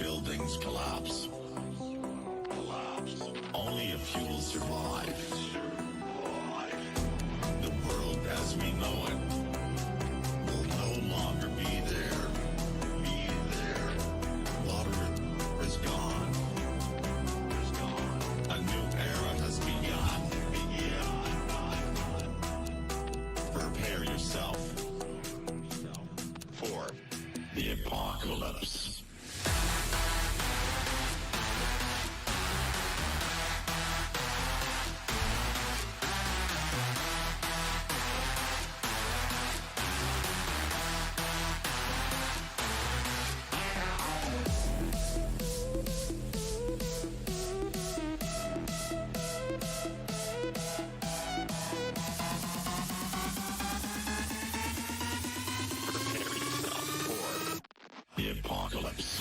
buildings collapse. Only a few will survive. The world as we know it will no longer be there. Water is gone. A new era has begun. Prepare yourself for the apocalypse. The apocalypse.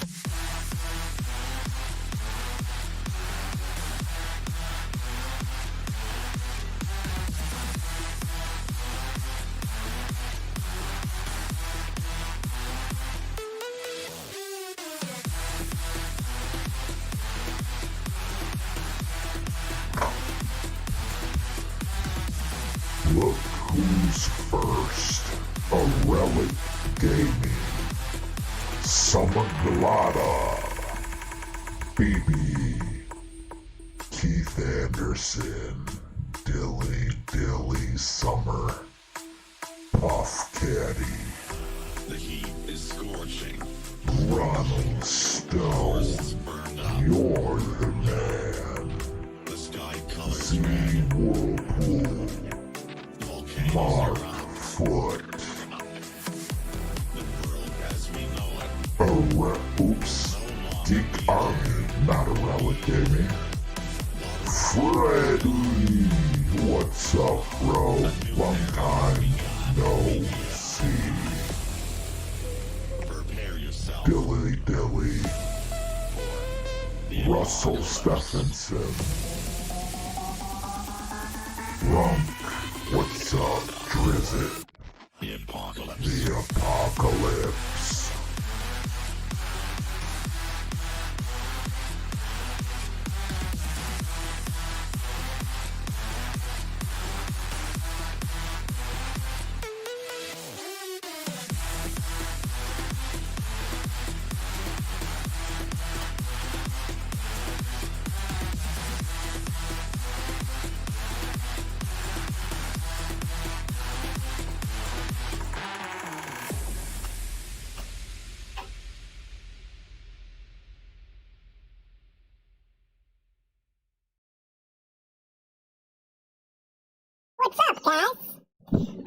Look who's first. A Relic Gaming. Summer Glada. BB. Keith Anderson. Dilly Summer. Puff Caddy. The heat is scorching. Ronald Stone. Forests burned up. You're the man. The sky colors Z red. Whirlpool. Volcanoes Mark erupt. Foot. The world as we know it Oops. Geek Army, not a Relic Gaming. Freddy, what's up, bro? Long time no see. Prepare yourself Dilly. for the Russell apocalypse. Stephenson. Runk, what's up, Drizzt? The apocalypse. The apocalypse. What's up, guys?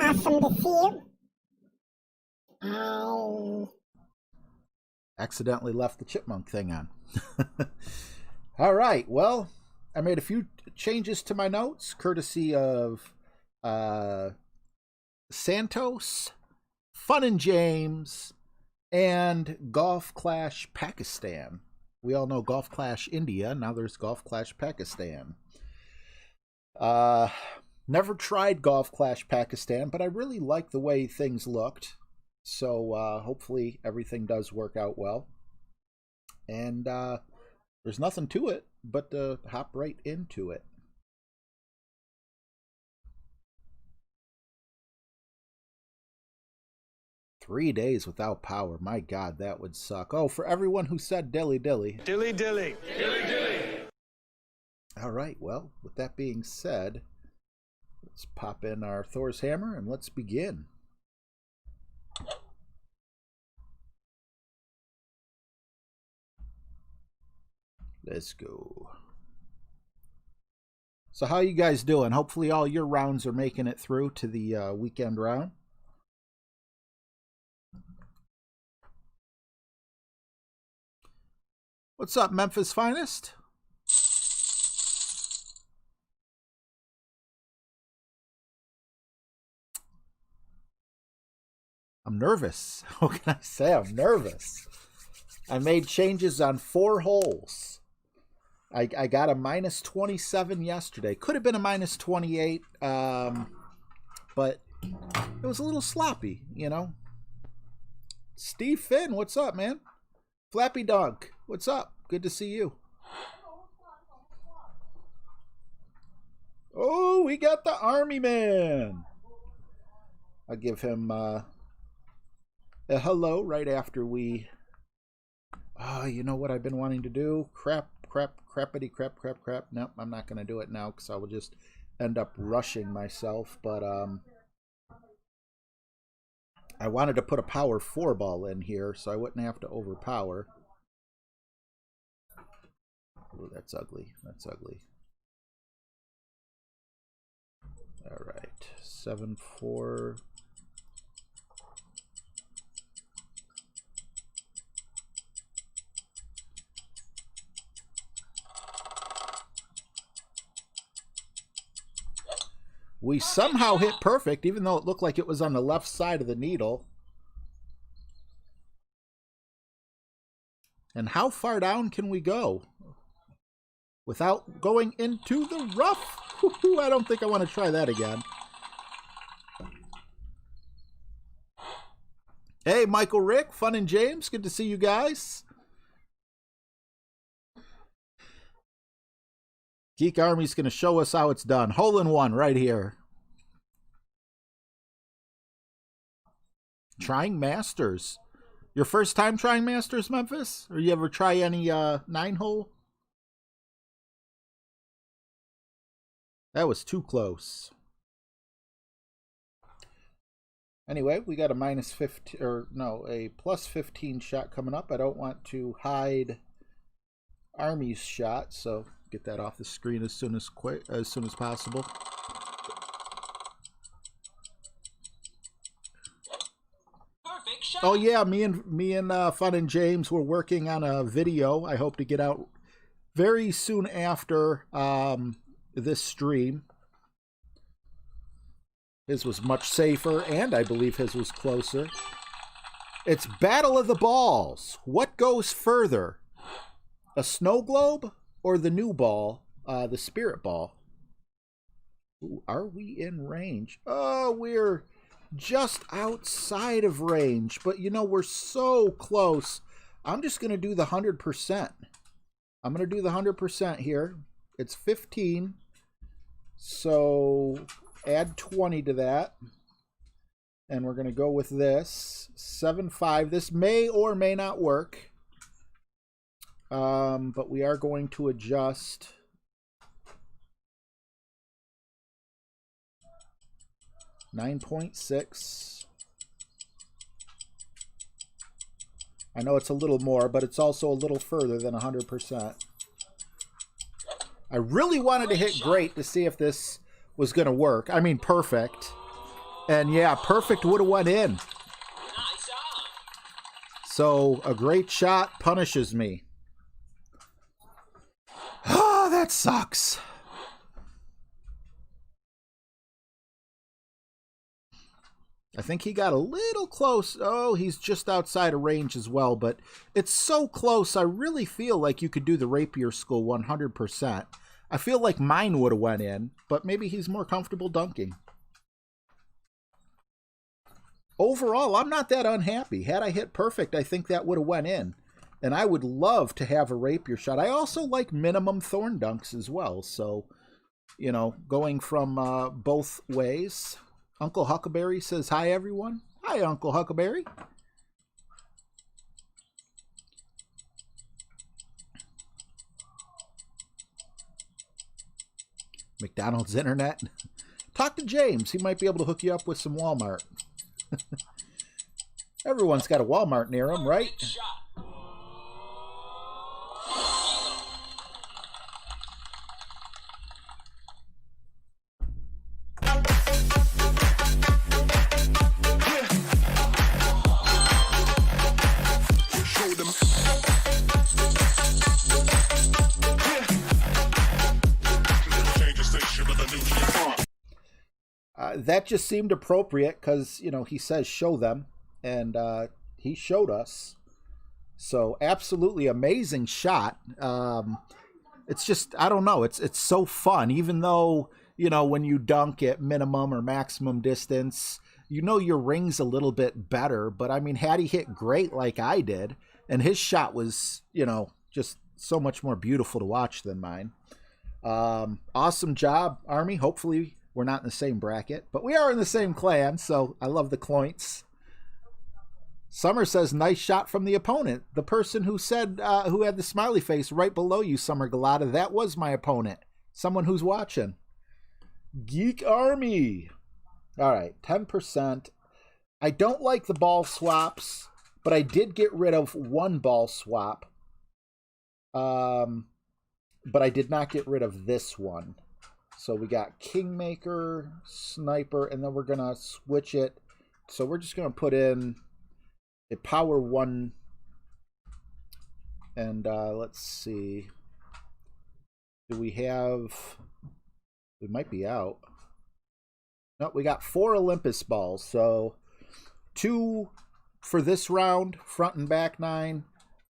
Awesome to see you. I Accidentally left the chipmunk thing on. All right, well, I made a few changes to my notes courtesy of Santos, Fun and James, and Golf Clash Pakistan. We all know Golf Clash India. Now there's Golf Clash Pakistan. Never tried Golf Clash Pakistan, but I really like the way things looked. So hopefully everything does work out well. And there's nothing to it but to hop right into it. Three days without power. My God, that would suck. Oh, for everyone who said dilly. Dilly. All right, well, with that being said, let's pop in our Thor's Hammer and let's begin. Let's go. So how you guys doing? Hopefully all your rounds are making it through to the weekend round. What's up, Memphis Finest? I'm nervous. What can I say? I'm nervous. I made changes on 4 holes. I got a minus 27 yesterday. Could have been a minus 28, but it was a little sloppy, you know. Steve Finn, what's up, man? Flappy Dunk, what's up? Good to see you. Oh, we got the Army Man. I'll give him a hello right after we... you know what I've been wanting to do? Crappity crap. Nope, I'm not going to do it now because I will just end up rushing myself. But I wanted to put a power 4 ball in here so I wouldn't have to overpower. Ooh, that's ugly. That's ugly. All right, 7-4. We somehow hit perfect, even though it looked like it was on the left side of the needle. And how far down can we go without going into the rough? I don't think I want to try that again. Hey, Michael, Rick, Fun and James, good to see you guys. Geek Army's going to show us how it's done. Hole in one right here. Trying Masters. Your first time trying Masters, Memphis? Or you ever try any 9-hole? That was too close. Anyway, we got a minus 15, or no, a plus 15 shot coming up. I don't want to hide Army's shot, so get that off the screen as soon as possible. Perfect shot. Oh yeah, me and Fun and James were working on a video. I hope to get out very soon after this stream. His was much safer, and I believe his was closer. It's Battle of the Balls. What goes further? A snow globe or the new ball, the spirit ball? Ooh, are we in range? Oh, we're just outside of range, but you know, we're so close. I'm just going to do the 100%. I'm going to do the 100% here. It's 15. So add 20 to that. And we're going to go with this. 7-5. This may or may not work. But we are going to adjust. $9.6. I know it's a little more, but it's also a little further than 100%. I really wanted to hit great to see if this was going to work. I mean, perfect. And yeah, perfect would have went in. So a great shot punishes me. Oh, that sucks. I think he got a little close. Oh, he's just outside of range as well, but it's so close. I really feel like you could do the rapier skull 100%. I feel like mine would have went in, but maybe he's more comfortable dunking. Overall, I'm not that unhappy. Had I hit perfect, I think that would have went in. And I would love to have a rapier shot. I also like minimum thorn dunks as well. So, you know, going from both ways. Uncle Huckleberry says, hi, everyone. Hi, Uncle Huckleberry. McDonald's internet. Talk to James. He might be able to hook you up with some Walmart. Everyone's got a Walmart near them, right? That just seemed appropriate because, you know, he says show them, and he showed us. So absolutely amazing shot. It's just, I don't know, it's so fun, even though, you know, when you dunk at minimum or maximum distance, you know your ring's a little bit better. But I mean, had he hit great like I did, and his shot was, you know, just so much more beautiful to watch than mine. Awesome job, Army. Hopefully we're not in the same bracket, but we are in the same clan, so I love the Cloints. Summer says, nice shot from the opponent. The person who said, who had the smiley face right below you, Summer Galata, that was my opponent. Someone who's watching. Geek Army. All right, 10%. I don't like the ball swaps, but I did get rid of one ball swap. But I did not get rid of this one. So we got Kingmaker, Sniper, and then we're going to switch it. So we're just going to put in a power 1. And let's see. Do we have... We might be out. No, we got 4 Olympus balls. So 2 for this round, front and back 9.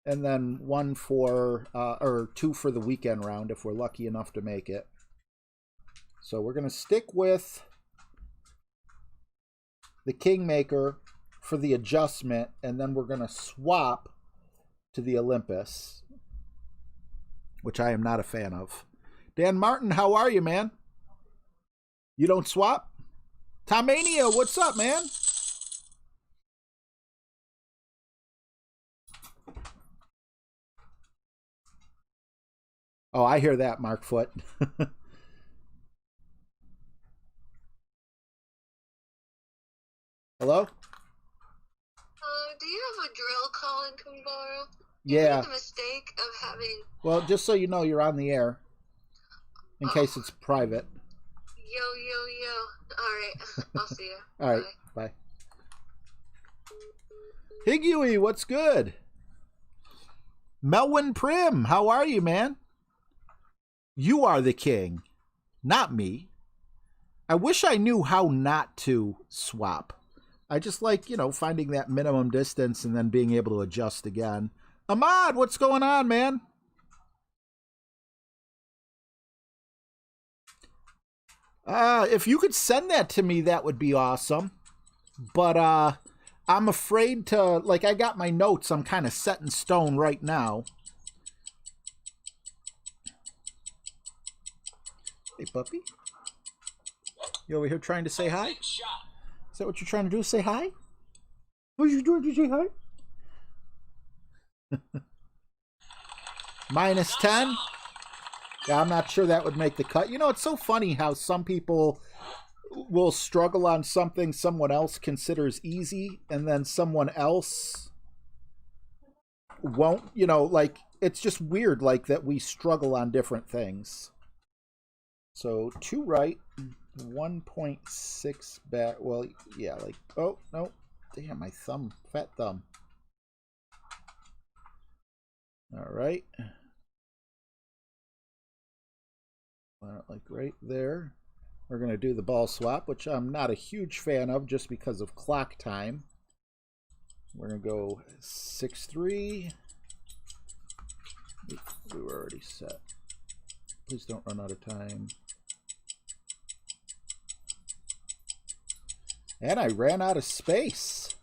And then 1 for, or 2 for the weekend round if we're lucky enough to make it. So we're going to stick with the Kingmaker for the adjustment, and then we're going to swap to the Olympus, which I am not a fan of. Dan Martin, how are you, man? You don't swap? Tomania, what's up, man? Oh, I hear that, Mark Foot. Hello? Do you have a drill Colin can borrow? Yeah. You made the mistake of having... Well, just so you know, you're on the air. In case it's private. Yo. Alright, I'll see you. Alright, bye. Higui, what's good? Melwin Prim, how are you, man? You are the king, not me. I wish I knew how not to swap. I just like, you know, finding that minimum distance and then being able to adjust again. Ahmad, what's going on, man? If you could send that to me, that would be awesome. But I'm afraid to, like, I got my notes. I'm kind of set in stone right now. Hey, puppy. You over here trying to say hi? Is that what you're trying to do? Say hi? What are you doing to say hi? Minus 10? Yeah, I'm not sure that would make the cut. You know, it's so funny how some people will struggle on something someone else considers easy, and then someone else won't, you know, like, it's just weird, like, that we struggle on different things. So, 2 right, 1.6 back. Well, yeah, like, oh, no. Damn, my thumb, fat thumb. All right. Like right there. We're going to do the ball swap, which I'm not a huge fan of just because of clock time. We're going to go 6-3. We were already set. Please don't run out of time. And I ran out of space.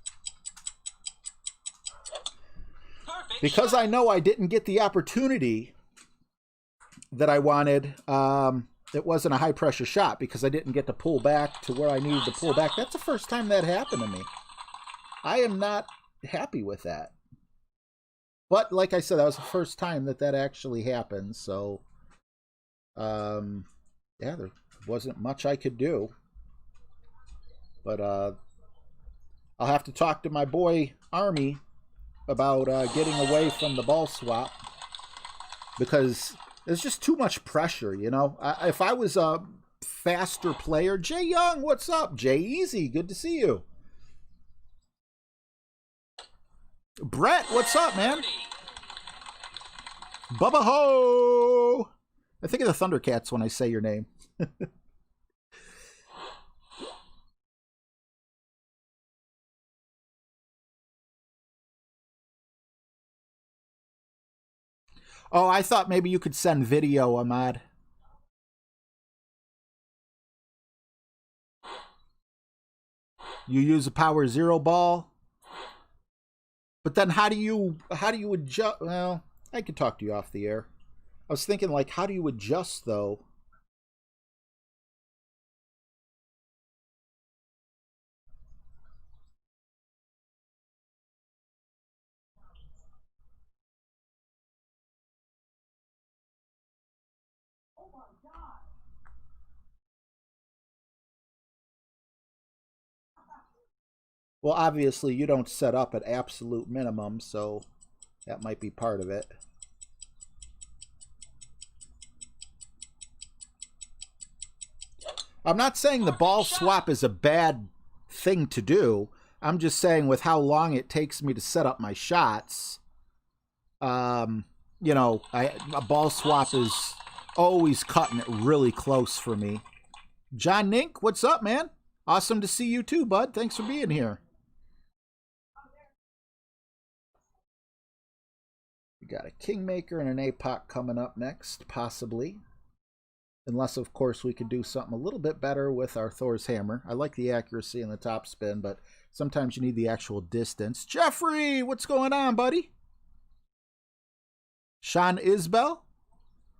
Because I know I didn't get the opportunity that I wanted. It wasn't a high pressure shot because I didn't get to pull back to where I needed to pull back. That's the first time that happened to me. I am not happy with that. But like I said, that was the first time that that actually happened. So, yeah, there wasn't much I could do. But I'll have to talk to my boy Army about getting away from the ball swap, because there's just too much pressure, you know. If I was a faster player, Jay Young, what's up? Jay Easy, good to see you. Brett, what's up, man? Bubba Ho! I think of the Thundercats when I say your name. Oh, I thought maybe you could send video, Ahmad. You use a power 0 ball, but then how do you adjust? Well, I could talk to you off the air. I was thinking, like, how do you adjust, though? Well, obviously, you don't set up at absolute minimum, so that might be part of it. I'm not saying the ball swap is a bad thing to do. I'm just saying with how long it takes me to set up my shots, you know, a ball swap is always cutting it really close for me. John Nink, what's up, man? Awesome to see you too, bud. Thanks for being here. We got a Kingmaker and an APOC coming up next, possibly. Unless, of course, we could do something a little bit better with our Thor's Hammer. I like the accuracy and the top spin, but sometimes you need the actual distance. Jeffrey, what's going on, buddy? Sean Isbell,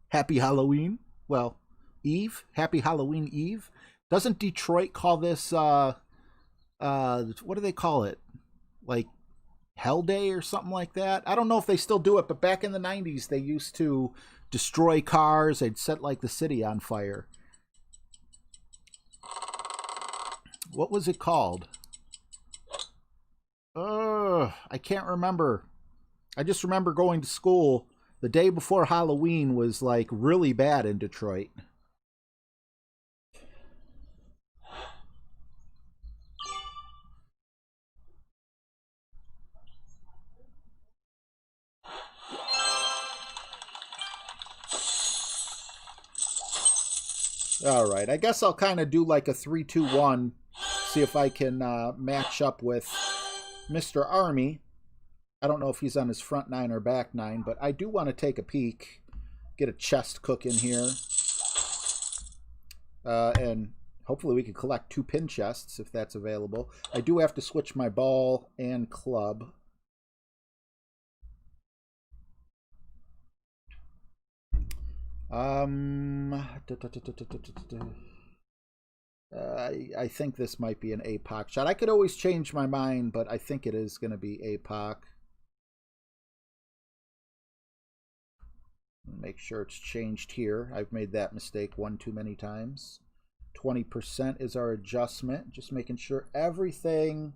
happy Halloween. Well, Eve, happy Halloween Eve. Doesn't Detroit call this, what do they call it? Like Hell Day or something like that? I don't know if they still do it, but back in the 90s, they used to destroy cars. They'd set like the city on fire. What was it called? I can't remember. I just remember going to school the day before Halloween was like really bad in Detroit. All right, I guess I'll kind of do like a 3-2-1, see if I can match up with Mr. Army. I don't know if he's on his front nine or back nine, but I do want to take a peek, get a chest cook in here, and hopefully we can collect 2 pin chests if that's available. I do have to switch my ball and club. I think this might be an APOC shot. I could always change my mind, but I think it is going to be APOC. Make sure it's changed here. I've made that mistake one too many times. 20% is our adjustment. Just making sure everything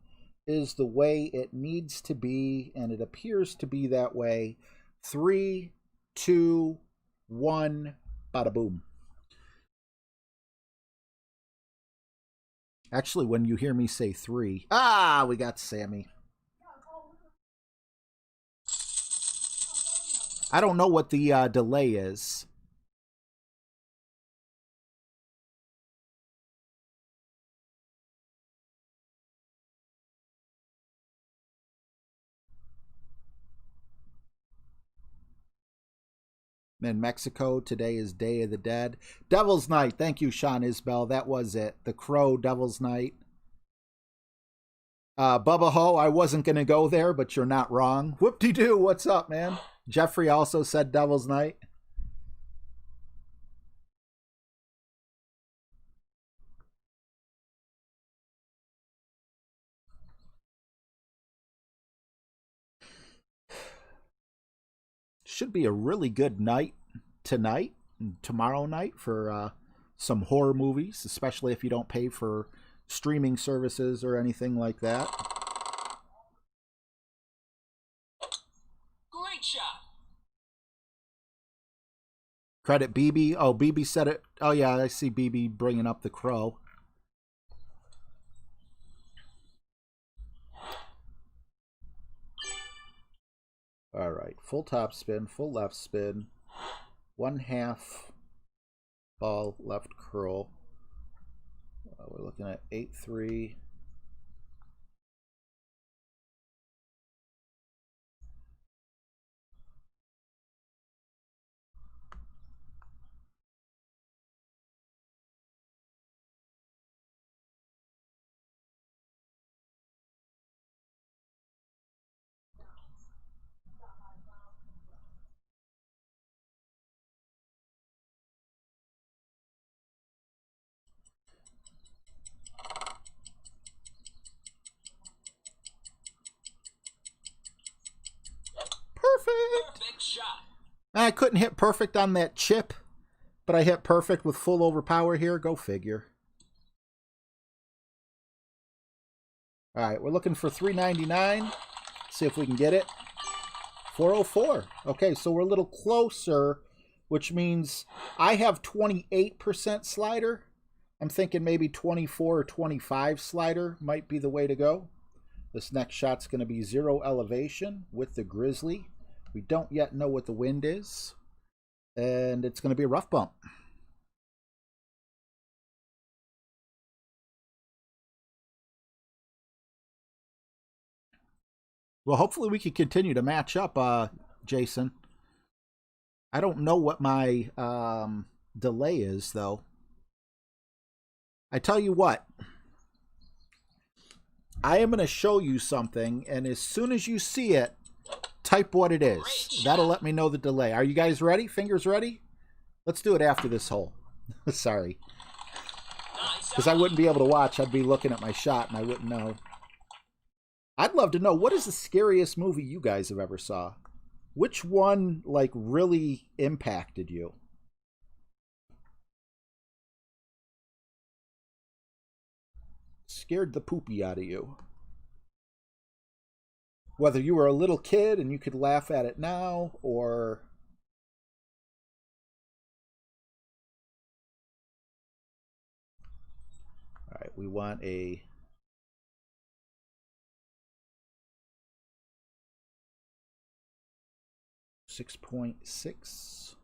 is the way it needs to be, and it appears to be that way. 3, 2, 1, bada boom. Actually, when you hear me say 3, we got Sammy. I don't know what the delay is. In Mexico, today is Day of the Dead. Devil's Night. Thank you, Sean Isbell. That was it. The Crow, Devil's Night. Bubba Ho, I wasn't going to go there, but you're not wrong. Whoop-de-doo, what's up, man? Jeffrey also said Devil's Night. Should be a really good night tonight and tomorrow night for some horror movies, especially if you don't pay for streaming services or anything like that. Great shot. Credit BB. Oh, BB said it. Oh, yeah, I see BB bringing up the Crow. All right, full top spin, full left spin, 1/2 ball left curl. We're looking at 8-3. shot. I couldn't hit perfect on that chip, but I hit perfect with full overpower here. Go figure. All right, we're looking for 399. See if we can get it. 404. Okay, so we're a little closer, which means I have 28% slider. I'm thinking maybe 24 or 25 slider might be the way to go. This next shot's going to be 0 elevation with the Grizzly. We don't yet know what the wind is, and it's going to be a rough bump. Well, hopefully we can continue to match up, Jason. I don't know what my delay is, though. I tell you what. I am going to show you something, and as soon as you see it, type what it is. That'll let me know the delay. Are you guys ready? Fingers ready? Let's do it after this hole. Sorry. Because I wouldn't be able to watch. I'd be looking at my shot, and I wouldn't know. I'd love to know, what is the scariest movie you guys have ever saw? Which one, like, really impacted you? Scared the poopy out of you. Whether you were a little kid and you could laugh at it now, or... All right, we want a... .6.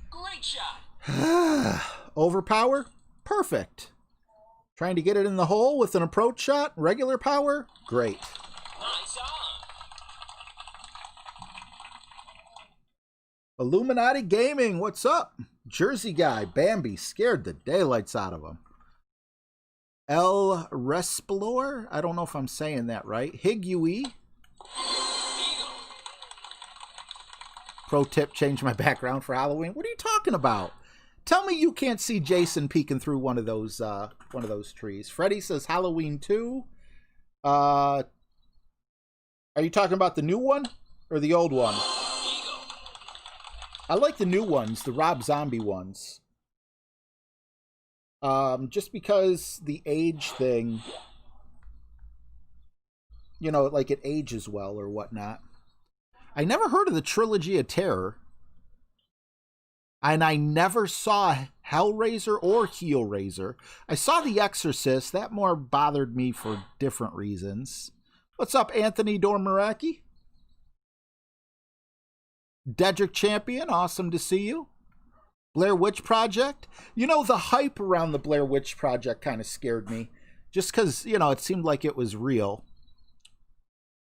Great shot. Overpower? Perfect. Trying to get it in the hole with an approach shot? Regular power? Great. Nice on. Illuminati Gaming, what's up? Jersey guy, Bambi, scared the daylights out of him. El Resplor? I don't know if I'm saying that right. Higui. Pro tip, change my background for Halloween. What are you talking about? Tell me you can't see Jason peeking through one of those trees. Freddie says Halloween 2. Are you talking about the new one or the old one? I like the new ones, the Rob Zombie ones. Just because the age thing, you know, like it ages well or whatnot. I never heard of the Trilogy of Terror. And I never saw Hellraiser or Hellraiser. I saw The Exorcist. That more bothered me for different reasons. What's up, Anthony Dormaraki? Dedrick Champion, awesome to see you. Blair Witch Project. You know, the hype around the Blair Witch Project kind of scared me. Just because, you know, it seemed like it was real.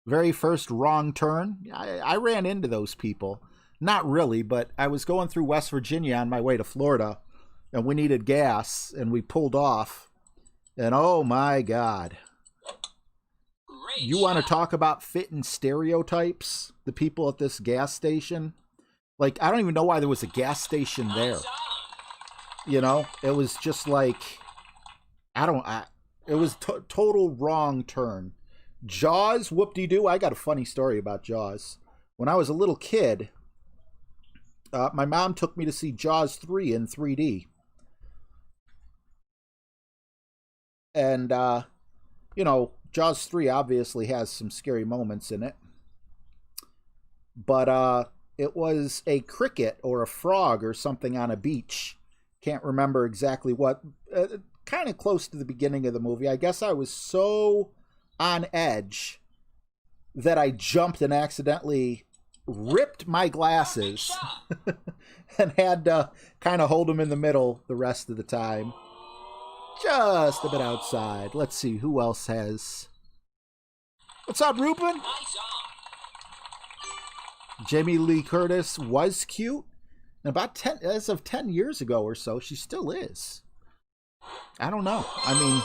Very first Wrong Turn. I ran into those people. Not really, but I was going through West Virginia on my way to Florida. And we needed gas. And we pulled off. And oh my God. You want to talk about fitting stereotypes? The people at this gas station? Like, I don't even know why there was a gas station there. You know? It was just like... it was total wrong turn. Jaws, whoop-de-doo. I got a funny story about Jaws. When I was a little kid, my mom took me to see Jaws 3 in 3D. And, you know... Jaws 3 obviously has some scary moments in it. But it was a cricket or a frog or something on a beach. Can't remember exactly what. Kind of close to the beginning of the movie. I guess I was so on edge that I jumped and accidentally ripped my glasses and had to kind of hold them in the middle the rest of the time. Just a bit outside. Let's see who else has. What's up, Ruben? Jamie Lee Curtis was cute. And about as of 10 years ago or so, she still is. I don't know. I mean,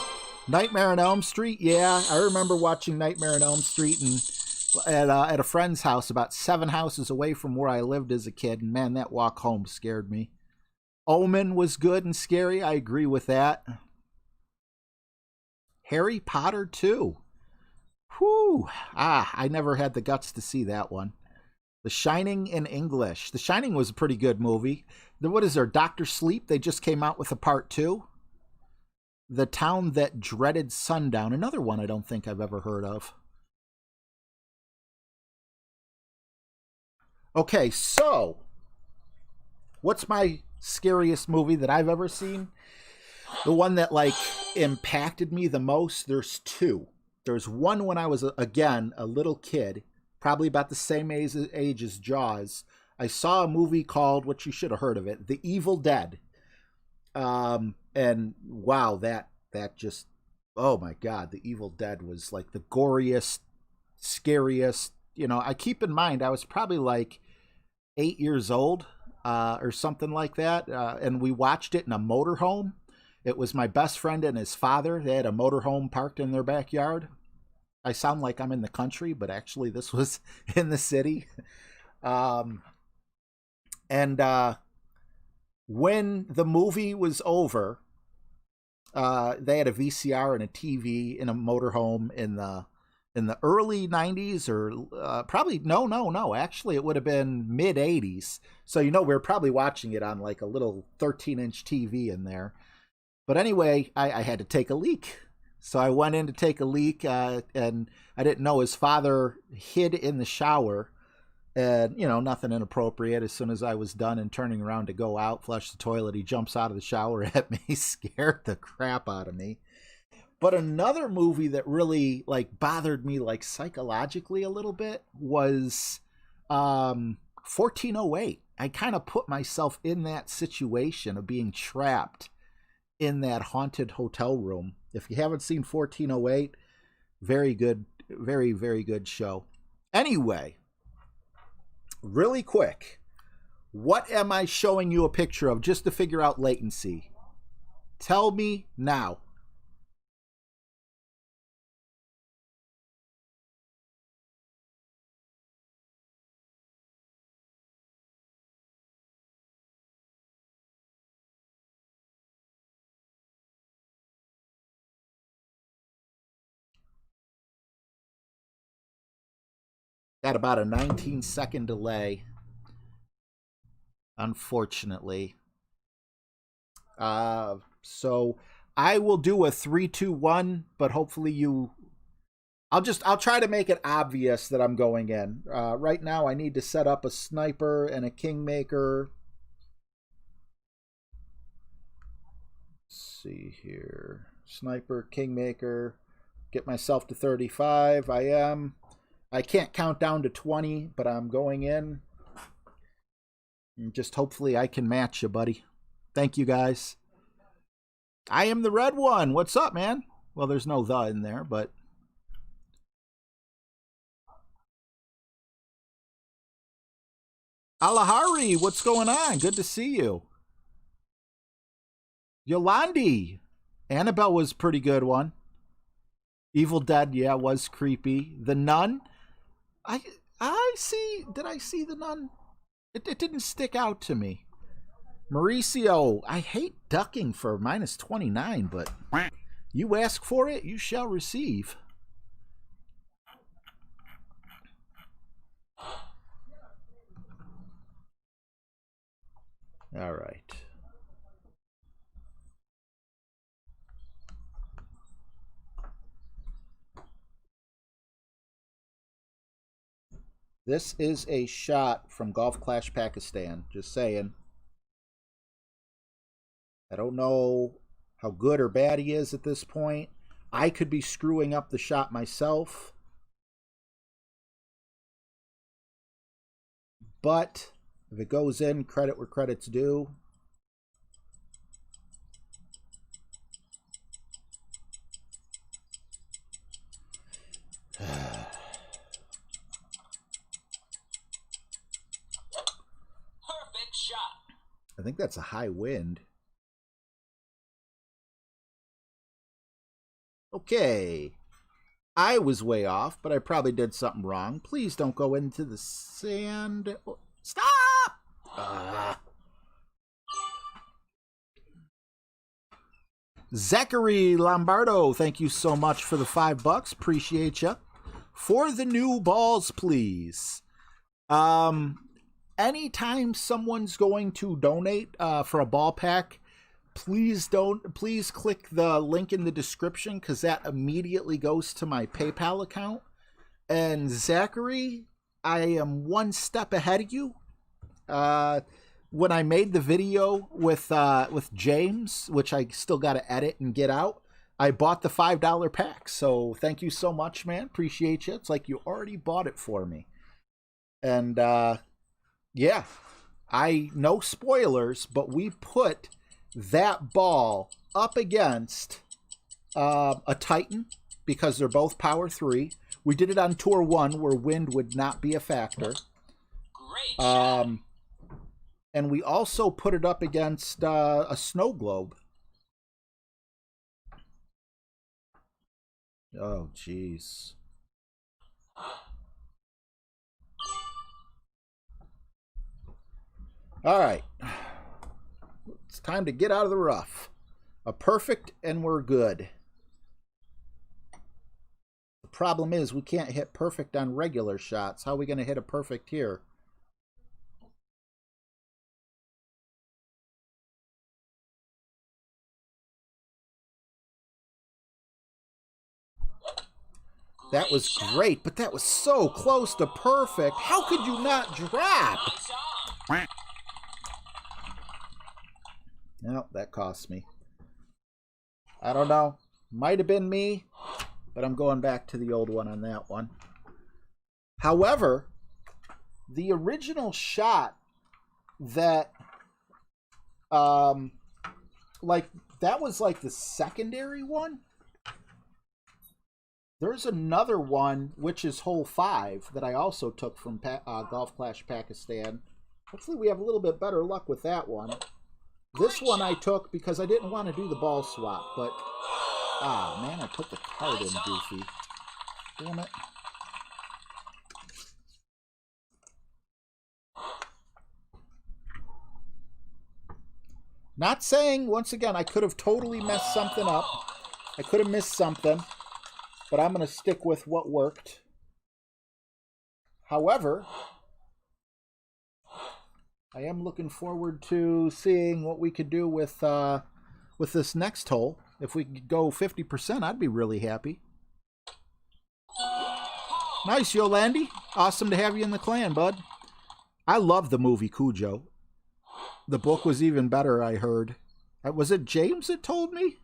Nightmare on Elm Street. Yeah, I remember watching Nightmare on Elm Street and at a friend's house about 7 houses away from where I lived as a kid. And man, that walk home scared me. Omen was good and scary. I agree with that. Harry Potter 2. Whew. I never had the guts to see that one. The Shining in English. The Shining was a pretty good movie. What is there? Dr. Sleep? They just came out with a part 2. The Town That Dreaded Sundown. Another one I don't think I've ever heard of. Okay, so what's my scariest movie that I've ever seen? The one that like impacted me the most, there's two. There's one when I was, again, a little kid, probably about the same age as Jaws. I saw a movie called, which you should have heard of it, The Evil Dead. And wow, that just, oh my God, The Evil Dead was like the goriest, scariest. You know, I keep in mind, I was probably like 8 years old or something like that. And we watched it in a motorhome. It was my best friend and his father. They had a motorhome parked in their backyard. I sound like I'm in the country, but actually this was in the city. And when the movie was over, they had a VCR and a TV in a motorhome in the early 90s, or probably no, actually it would have been mid 80s. So we were probably watching it on like a little 13-inch TV in there. But anyway, I had to take a leak. So I went in to take a leak, and I didn't know his father hid in the shower. And, nothing inappropriate. As soon as I was done and turning around to go out, flush the toilet, he jumps out of the shower at me, scared the crap out of me. But another movie that really, like, bothered me, like, psychologically a little bit was 1408. I kind of put myself in that situation of being trapped in that haunted hotel room. If you haven't seen 1408, very good, very, very good show. Anyway, really quick, what am I showing you a picture of just to figure out latency? Tell me now. Got about a 19-second delay, unfortunately. So I will do a 3, 2, 1, but hopefully I'll try to make it obvious that I'm going in. Right now I need to set up a sniper and a kingmaker. Let's see here. Sniper, kingmaker. Get myself to 35. I can't count down to 20, but I'm going in. And just hopefully I can match you, buddy. Thank you, guys. I am the red one. What's up, man? Well, there's no "the" in there, but... Alahari, what's going on? Good to see you. Yolandi. Annabelle was a pretty good one. Evil Dead, yeah, was creepy. The Nun. I see. Did I see The Nun? It didn't stick out to me. Mauricio, I hate ducking for -29, but you ask for it, you shall receive. All right. This is a shot from Golf Clash Pakistan. Just saying. I don't know how good or bad he is at this point. I could be screwing up the shot myself. But if it goes in, credit where credit's due. Shot. I think that's a high wind. Okay. I was way off, but I probably did something wrong. Please don't go into the sand. Stop! Zachary Lombardo, thank you so much for the $5. Appreciate you. For the new balls, please. Anytime someone's going to donate for a ball pack, please click the link in the description, because that immediately goes to my PayPal account. And Zachary, I am one step ahead of you. When I made the video with James, which I still got to edit and get out, I bought the $5 pack. So thank you so much, man. Appreciate you. It's like you already bought it for me. And yeah, no spoilers, but we put that ball up against a Titan, because they're both power 3. We did it on Tour 1 where wind would not be a factor. Great shot. And we also put it up against a snow globe. Oh, jeez. All right. It's time to get out of the rough. A perfect and we're good. The problem is we can't hit perfect on regular shots. How are we going to hit a perfect here? That was great, but that was so close to perfect. How could you not drop? Nice on. No, that cost me. I don't know. Might have been me, but I'm going back to the old one on that one. However, the original shot that, like, that was like the secondary one. There's another one, which is hole 5, that I also took from Golf Clash Pakistan. Hopefully we have a little bit better luck with that one. This one I took because I didn't want to do the ball swap, but... Ah, man, I put the card in, goofy. Damn it. Not saying, once again, I could have totally messed something up. I could have missed something. But I'm going to stick with what worked. However, I am looking forward to seeing what we could do with this next hole. If we could go 50%, I'd be really happy. Nice, Yolandi. Awesome to have you in the clan, bud. I love the movie Cujo. The book was even better, I heard. Was it James that told me?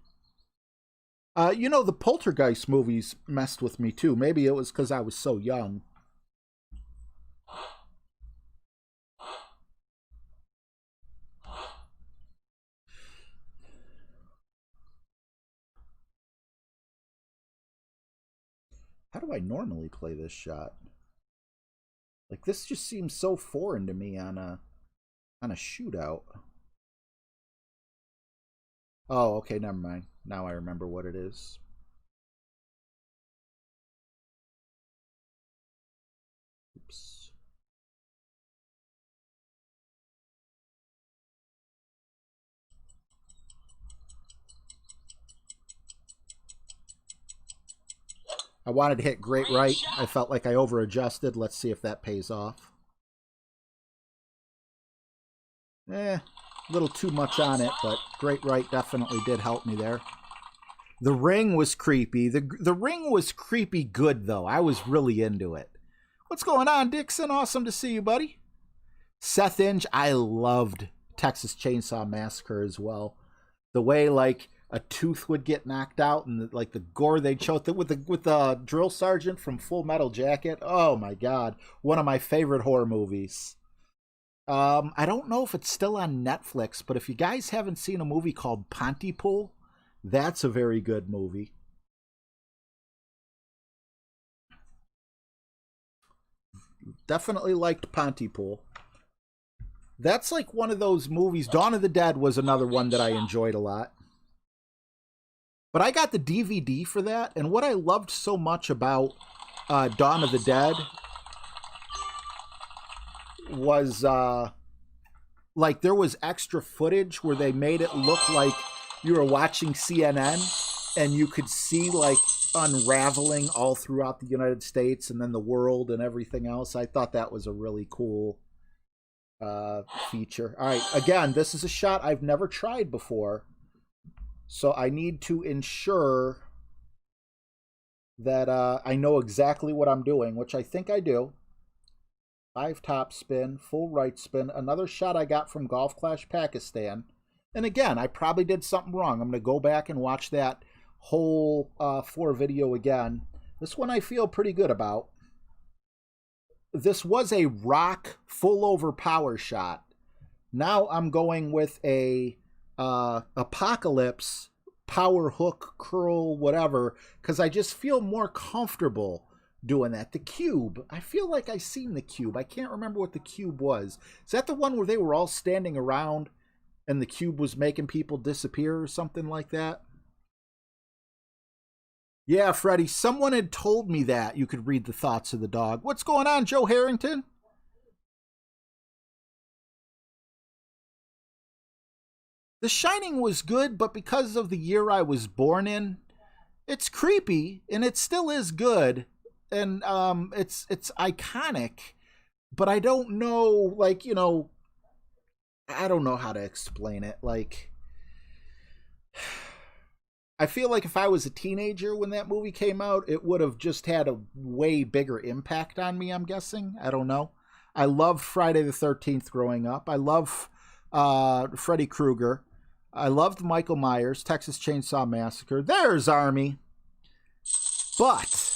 You know, the Poltergeist movies messed with me too. Maybe it was because I was so young. How do I normally play this shot? Like, this just seems so foreign to me on a shootout. Oh, okay, never mind. Now I remember what it is. Oops. I wanted to hit great right. I felt like I over-adjusted. Let's see if that pays off. A little too much on it, but great right definitely did help me there. The ring was creepy. The ring was creepy good, though. I was really into it. What's going on, Dixon? Awesome to see you, buddy. Seth Inge, I loved Texas Chainsaw Massacre as well. The way, like, a tooth would get knocked out and, like, the gore they'd show with the drill sergeant from Full Metal Jacket. Oh, my God. One of my favorite horror movies. I don't know if it's still on Netflix, but if you guys haven't seen a movie called Pontypool, that's a very good movie. Definitely liked Pontypool. That's like one of those movies. Dawn of the Dead was another one that I enjoyed a lot. But I got the DVD for that, and what I loved so much about Dawn of the Dead was like there was extra footage where they made it look like you were watching CNN and you could see like unraveling all throughout the United States and then the world and everything else. I thought that was a really cool feature. All right, again, this is a shot I've never tried before, so I need to ensure that I know exactly what I'm doing, which I think I do. 5 top spin, full right spin, another shot I got from Golf Clash Pakistan. And again, I probably did something wrong. I'm going to go back and watch that whole 4 video again. This one I feel pretty good about. This was a rock full over power shot. Now I'm going with a Apocalypse power hook, curl, whatever, because I just feel more comfortable doing that. The cube, I feel like I've seen the cube. I can't remember what the cube was. Is that the one where they were all standing around and the cube was making people disappear or something like that? Yeah, Freddie, someone had told me that you could read the thoughts of the dog. What's going on, Joe Harrington? The Shining was good, but because of the year I was born in, it's creepy, and it still is good, and it's iconic, but I don't know, like, you know, I don't know how to explain it. Like, I feel like if I was a teenager when that movie came out, it would have just had a way bigger impact on me, I'm guessing. I don't know. I loved Friday the 13th growing up. I love Freddy Krueger. I loved Michael Myers, Texas Chainsaw Massacre. There's Army. But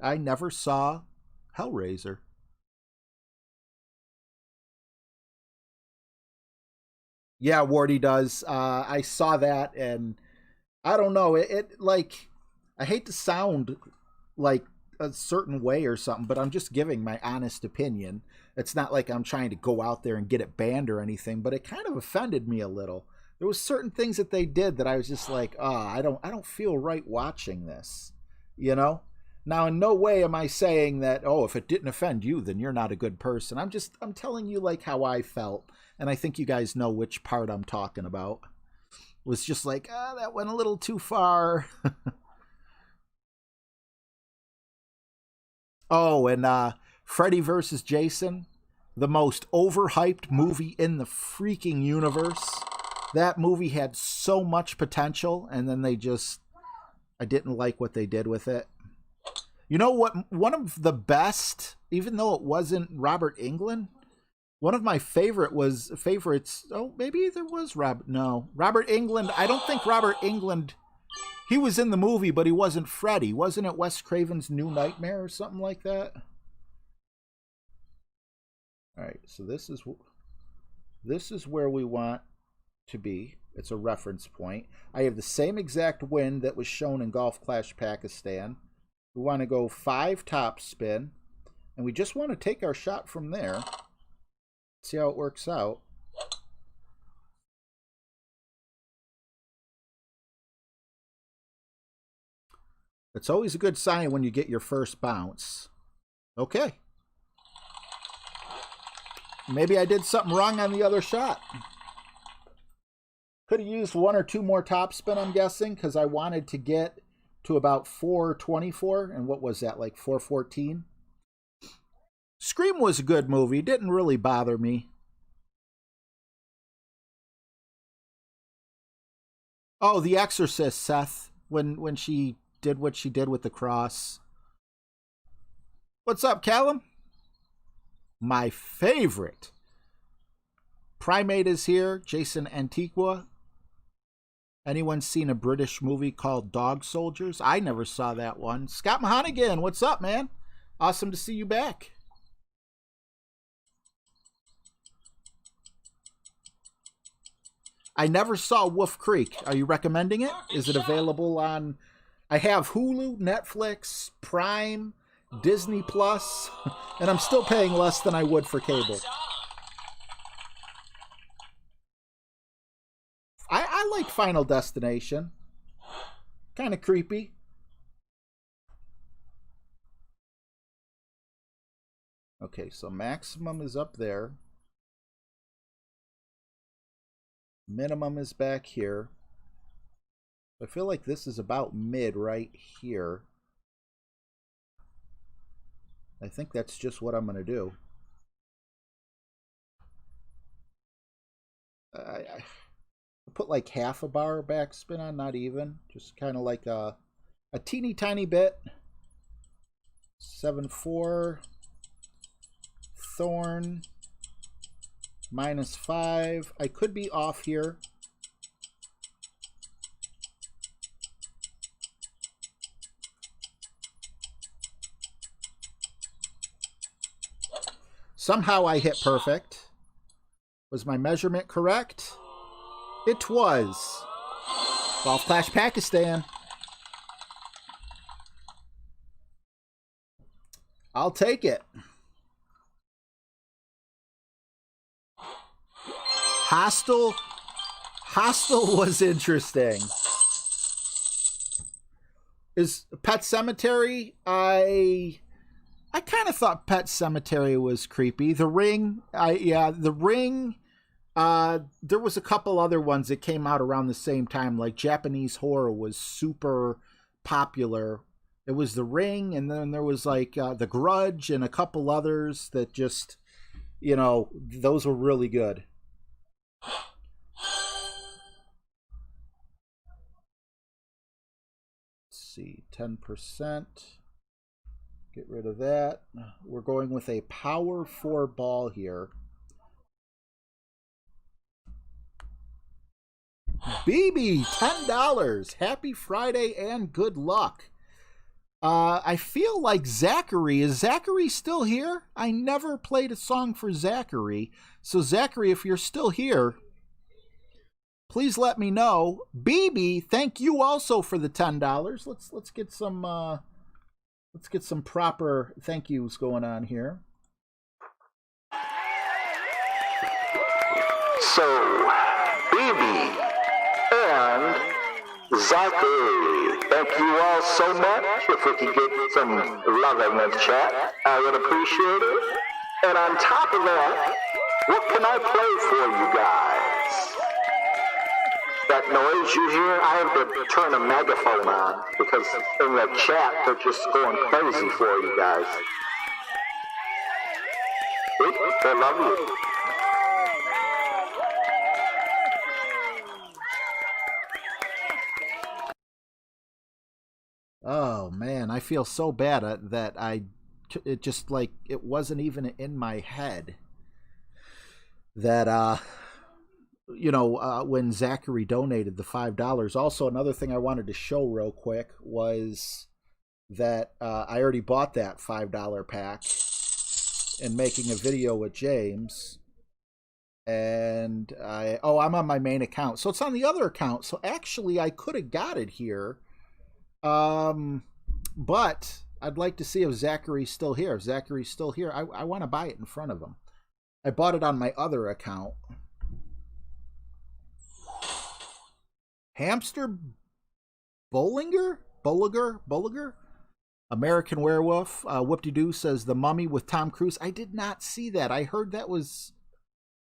I never saw Hellraiser. Yeah, Wardy does. I saw that, and I don't know. It like, I hate to sound like a certain way or something, but I'm just giving my honest opinion. It's not like I'm trying to go out there and get it banned or anything, but it kind of offended me a little. There was certain things that they did that I was just like, I don't feel right watching this, you know? Now, in no way am I saying that, oh, if it didn't offend you, then you're not a good person. I'm telling you like how I felt, and I think you guys know which part I'm talking about. It was just like, that went a little too far. Oh, and Freddy vs. Jason, the most overhyped movie in the freaking universe. That movie had so much potential, and then I didn't like what they did with it. You know what? One of the best, even though it wasn't Robert Englund, one of my favorites. Oh, maybe there was Robert Englund. I don't think Robert Englund. He was in the movie, but he wasn't Freddy. Wasn't it Wes Craven's New Nightmare or something like that? All right, so this is where we want to be. It's a reference point. I have the same exact win that was shown in Golf Clash Pakistan. We want to go 5 top spin, and we just want to take our shot from there. See how it works out. It's always a good sign when you get your first bounce. Okay. Maybe I did something wrong on the other shot. Could have used 1 or 2 more top spin, I'm guessing, because I wanted to get to about 424. And what was that, like 414? Scream was a good movie. Didn't really bother me. Oh, The Exorcist, Seth. When she did what she did with the cross. What's up, Callum? My favorite. Primate is here. Jason Antiqua. Anyone seen a British movie called Dog Soldiers? I never saw that one. Scott Mahonigan, what's up, man? Awesome to see you back. I never saw Wolf Creek. Are you recommending it? Is it available on... I have Hulu, Netflix, Prime, Disney Plus, and I'm still paying less than I would for cable. I like Final Destination. Kind of creepy. Okay, so maximum is up there. Minimum is back here. I feel like this is about mid right here. I think that's just what I'm going to do. I put like half a bar backspin on, not even. Just kind of like a teeny tiny bit. 7-4. Thorn. -5. I could be off here. Somehow I hit perfect. Was my measurement correct? It was. Golf Clash Pakistan. I'll take it. Hostile was interesting. Is Pet Cemetery? I kind of thought Pet Cemetery was creepy. The Ring, The Ring. There was a couple other ones that came out around the same time, like Japanese horror was super popular. It was The Ring, and then there was like The Grudge and a couple others that just, those were really good. Let's see, 10%. Get rid of that. We're going with a power 4 ball here. BB, $10. Happy Friday and good luck. I feel like Zachary. Is Zachary still here? I never played a song for Zachary. So Zachary, if you're still here, please let me know. BB, thank you also for the $10. Let's get some proper thank yous going on here. So, BB and Zachary, thank you all so much. If we could get some love in the chat, I would appreciate it. And on top of that, what can I play for you guys? That noise you hear, I have to turn a megaphone on because in the chat they're just going crazy for you guys. They love you. Oh man, I feel so bad that it just like it wasn't even in my head that when Zachary donated the $5. Also, another thing I wanted to show real quick was that I already bought that $5 pack and making a video with James, and I'm on my main account, so it's on the other account. So actually, I could have got it here. But I'd like to see if Zachary's still here. If Zachary's still here, I want to buy it in front of him. I bought it on my other account. Hamster Bollinger? American Werewolf. Whoop-de-doo says The Mummy with Tom Cruise. I did not see that. I heard that was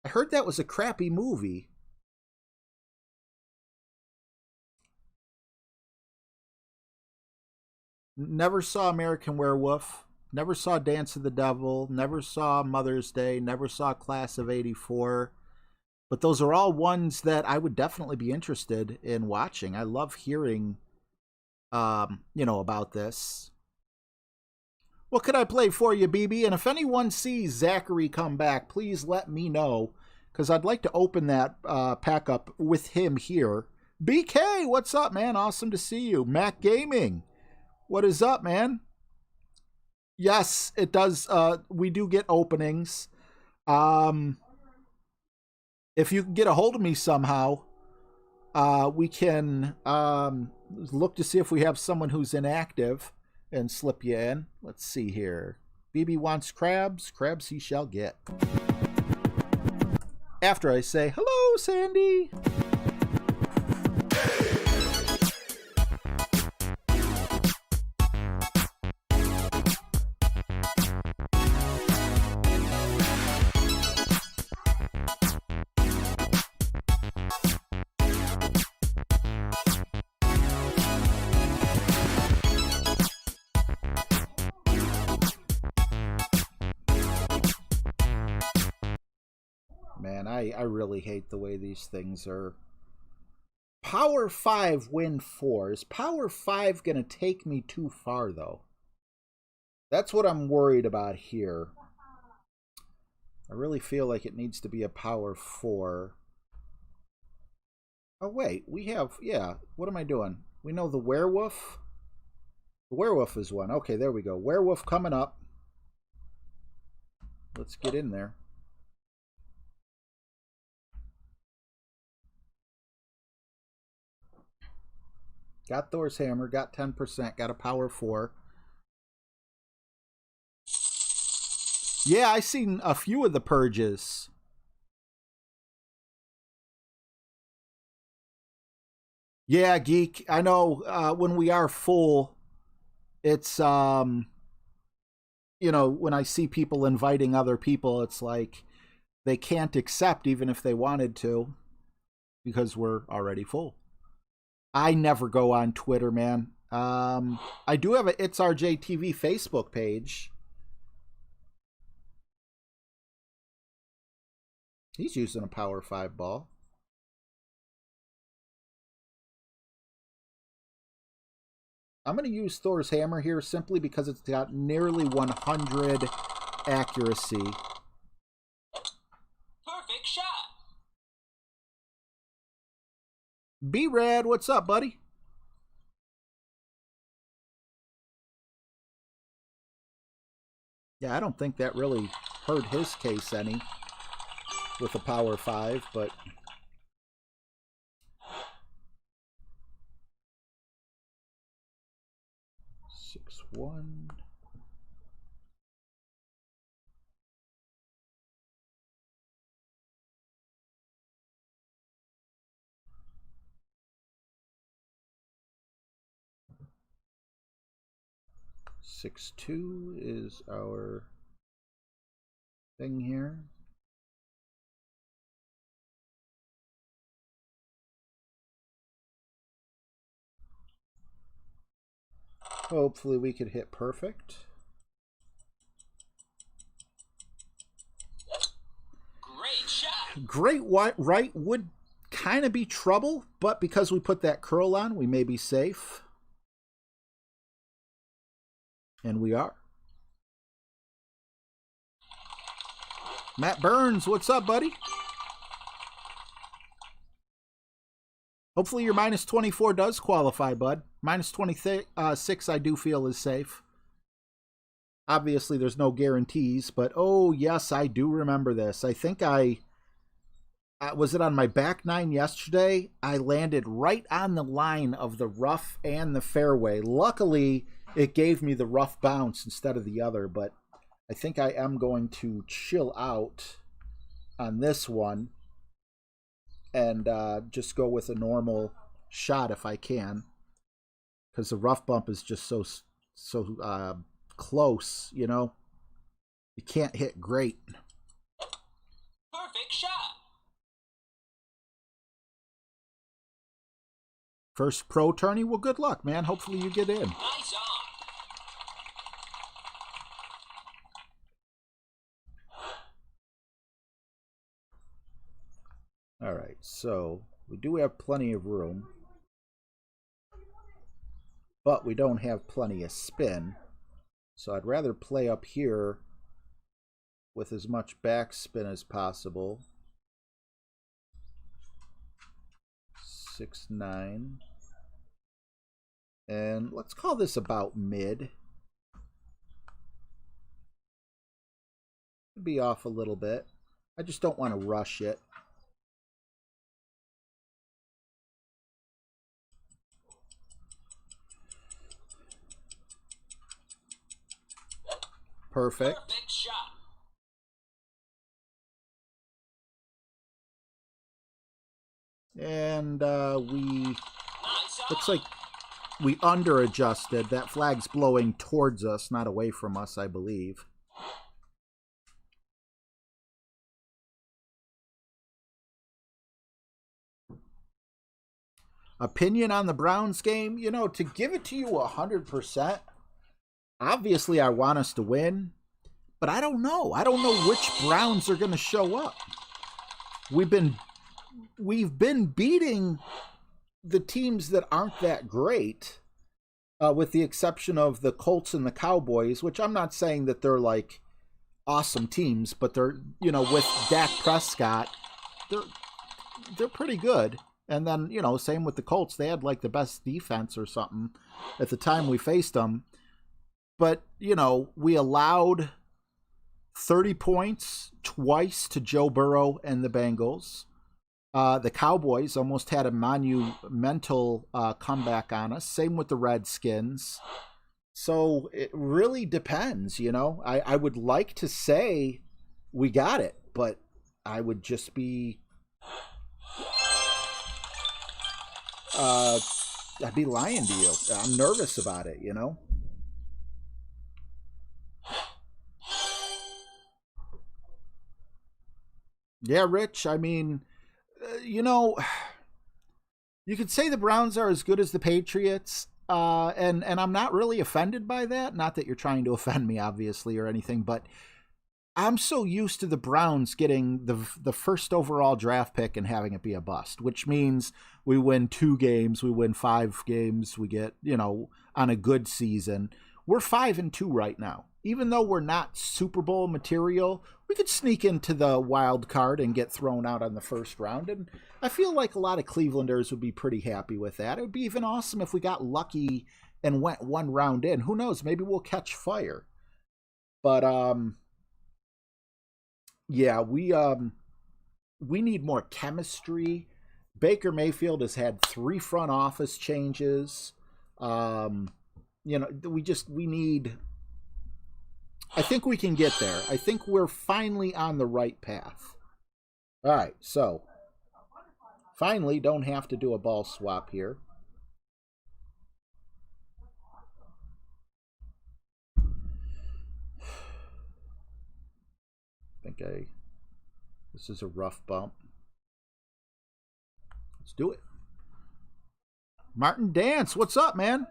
a crappy movie. Never saw American Werewolf. Never saw Dance of the Devil. Never saw Mother's Day. Never saw Class of '84. But those are all ones that I would definitely be interested in watching. I love hearing, about this. What could I play for you, BB? And if anyone sees Zachary come back, please let me know, because I'd like to open that pack up with him here. BK, what's up, man? Awesome to see you. Mac Gaming. What is up, man? Yes, it does. We do get openings. If you can get a hold of me somehow, we can look to see if we have someone who's inactive and slip you in. Let's see here. BB wants crabs. Crabs he shall get. After I say, hello, Sandy. Man, I really hate the way these things are. Power 5, win 4. Is Power 5 going to take me too far, though? That's what I'm worried about here. I really feel like it needs to be a Power 4. Oh, wait. We have... Yeah. What am I doing? We know the Werewolf. The Werewolf is one. Okay, there we go. Werewolf coming up. Let's get in there. Got Thor's Hammer. Got 10%. Got a Power 4. Yeah, I seen a few of the purges. Yeah, Geek. I know when we are full, it's, you know, when I see people inviting other people, it's like they can't accept even if they wanted to because we're already full. I never go on Twitter, man. I do have a It's RJ TV Facebook page. He's using a Power 5 ball. I'm going to use Thor's Hammer here simply because it's got nearly 100 accuracy. Perfect shot. B-Rad, what's up, buddy? Yeah, I don't think that really hurt his case any with a Power 5, but... One. Six two is our thing here. Hopefully we could hit perfect. Great shot. Great right would kind of be trouble, but because we put that curl on, we may be safe. And we are. Matt Burns, what's up, buddy? Hopefully your minus 24 does qualify, bud. Minus 26 I do feel is safe. Obviously there's no guarantees, but oh yes, I do remember this. I think was it on my back nine yesterday? I landed right on the line of the rough and the fairway. Luckily, it gave me the rough bounce instead of the other, but I think I am going to chill out on this one and just go with a normal shot if I can, because the rough bump is just so close, you know. You can't hit great. Perfect shot. First pro tourney? Well, good luck, man. Hopefully you get in. Nice on. All right, so we do have plenty of room, but we don't have plenty of spin. So I'd rather play up here with as much backspin as possible. 6-9. And let's call this about mid. Could be off a little bit. I just don't want to rush it. Perfect. Perfect shot. And we Nice looks on. like we under adjusted. That flag's blowing towards us, not away from us, I believe. Opinion on the Browns game? You know, to give it to you 100%, obviously I want us to win, but I don't know. I don't know which Browns are going to show up. we've been beating the teams that aren't that great, with the exception of the Colts and the Cowboys, which I'm not saying that they're like awesome teams, but they're, with Dak Prescott, they're pretty good. And then, same with the Colts. They had like the best defense or something at the time we faced them. But, we allowed 30 points twice to Joe Burrow and the Bengals. The Cowboys almost had a monumental comeback on us. Same with the Redskins. So it really depends, I would like to say we got it, but I would just be... I'd be lying to you. I'm nervous about it, Yeah, Rich, I mean, you could say the Browns are as good as the Patriots, and I'm not really offended by that. Not that you're trying to offend me, obviously, or anything, but I'm so used to the Browns getting the first overall draft pick and having it be a bust, which means we win 2 games, we win 5 games, we get, on a good season. We're 5-2 right now. Even though we're not Super Bowl material, we could sneak into the wild card and get thrown out on the first round. And I feel like a lot of Clevelanders would be pretty happy with that. It would be even awesome if we got lucky and went 1 round in. Who knows? Maybe we'll catch fire. But, yeah, we need more chemistry. Baker Mayfield has had 3 front office changes. We need... I think we can get there. I think we're finally on the right path. All right, so finally don't have to do a ball swap here. This is a rough bump. Let's do it. Martin Dance, what's up, man?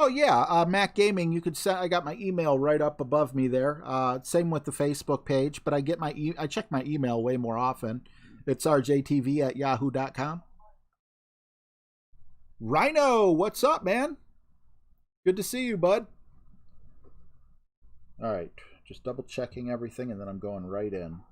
Oh yeah, Mac Gaming. You could send. I got my email right up above me there. Same with the Facebook page, but I get I check my email way more often. It's rjtv@yahoo.com. Rhino, what's up, man? Good to see you, bud. All right, just double checking everything, and then I'm going right in.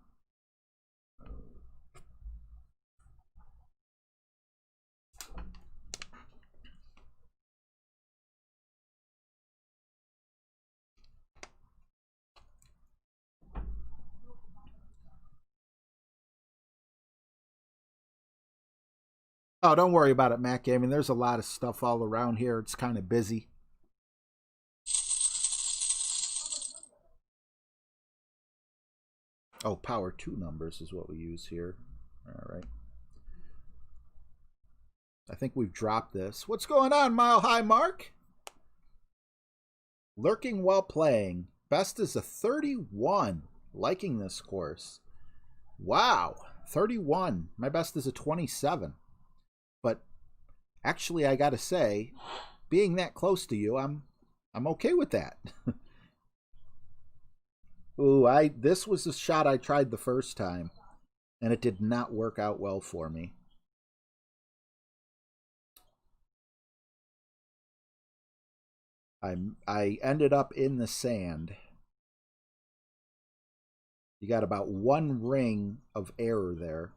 Oh, don't worry about it, Mac Gaming. There's a lot of stuff all around here. It's kind of busy. Oh, power 2 numbers is what we use here. All right. I think we've dropped this. What's going on, Mile High Mark? Lurking while playing. Best is a 31. Liking this course. Wow. 31. My best is a 27. But actually, I gotta say, being that close to you, I'm okay with that. Ooh, this was a shot I tried the first time, and it did not work out well for me. I ended up in the sand. You got about 1 ring of error there.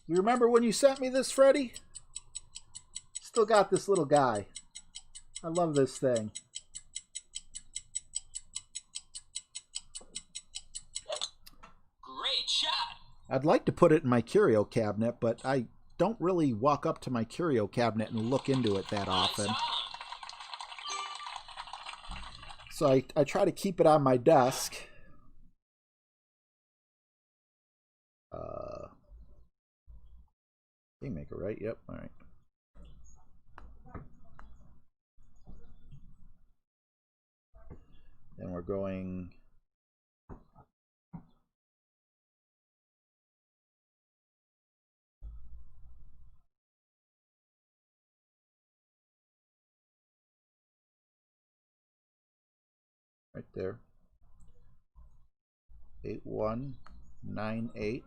You remember when you sent me this, Freddie? Still got this little guy. I love this thing. Great shot. I'd like to put it in my curio cabinet, but I don't really walk up to my curio cabinet and look into it that often. So I try to keep it on my desk. Kingmaker, right? Yep. All right. Then we're going Right there. 8198.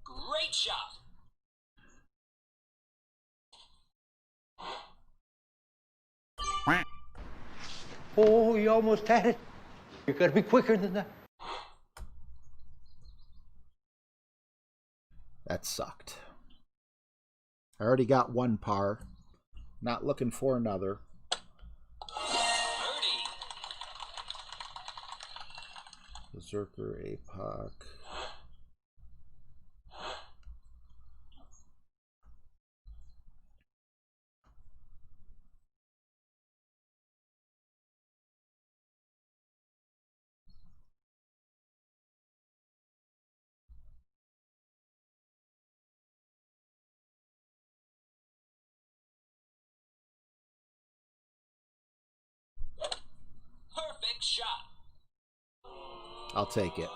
Great shot. Oh, you almost had it. You gotta be quicker than that. That sucked. I already got one par. Not looking for another. Birdie. Berserker, APOC. Perfect shot. I'll take it.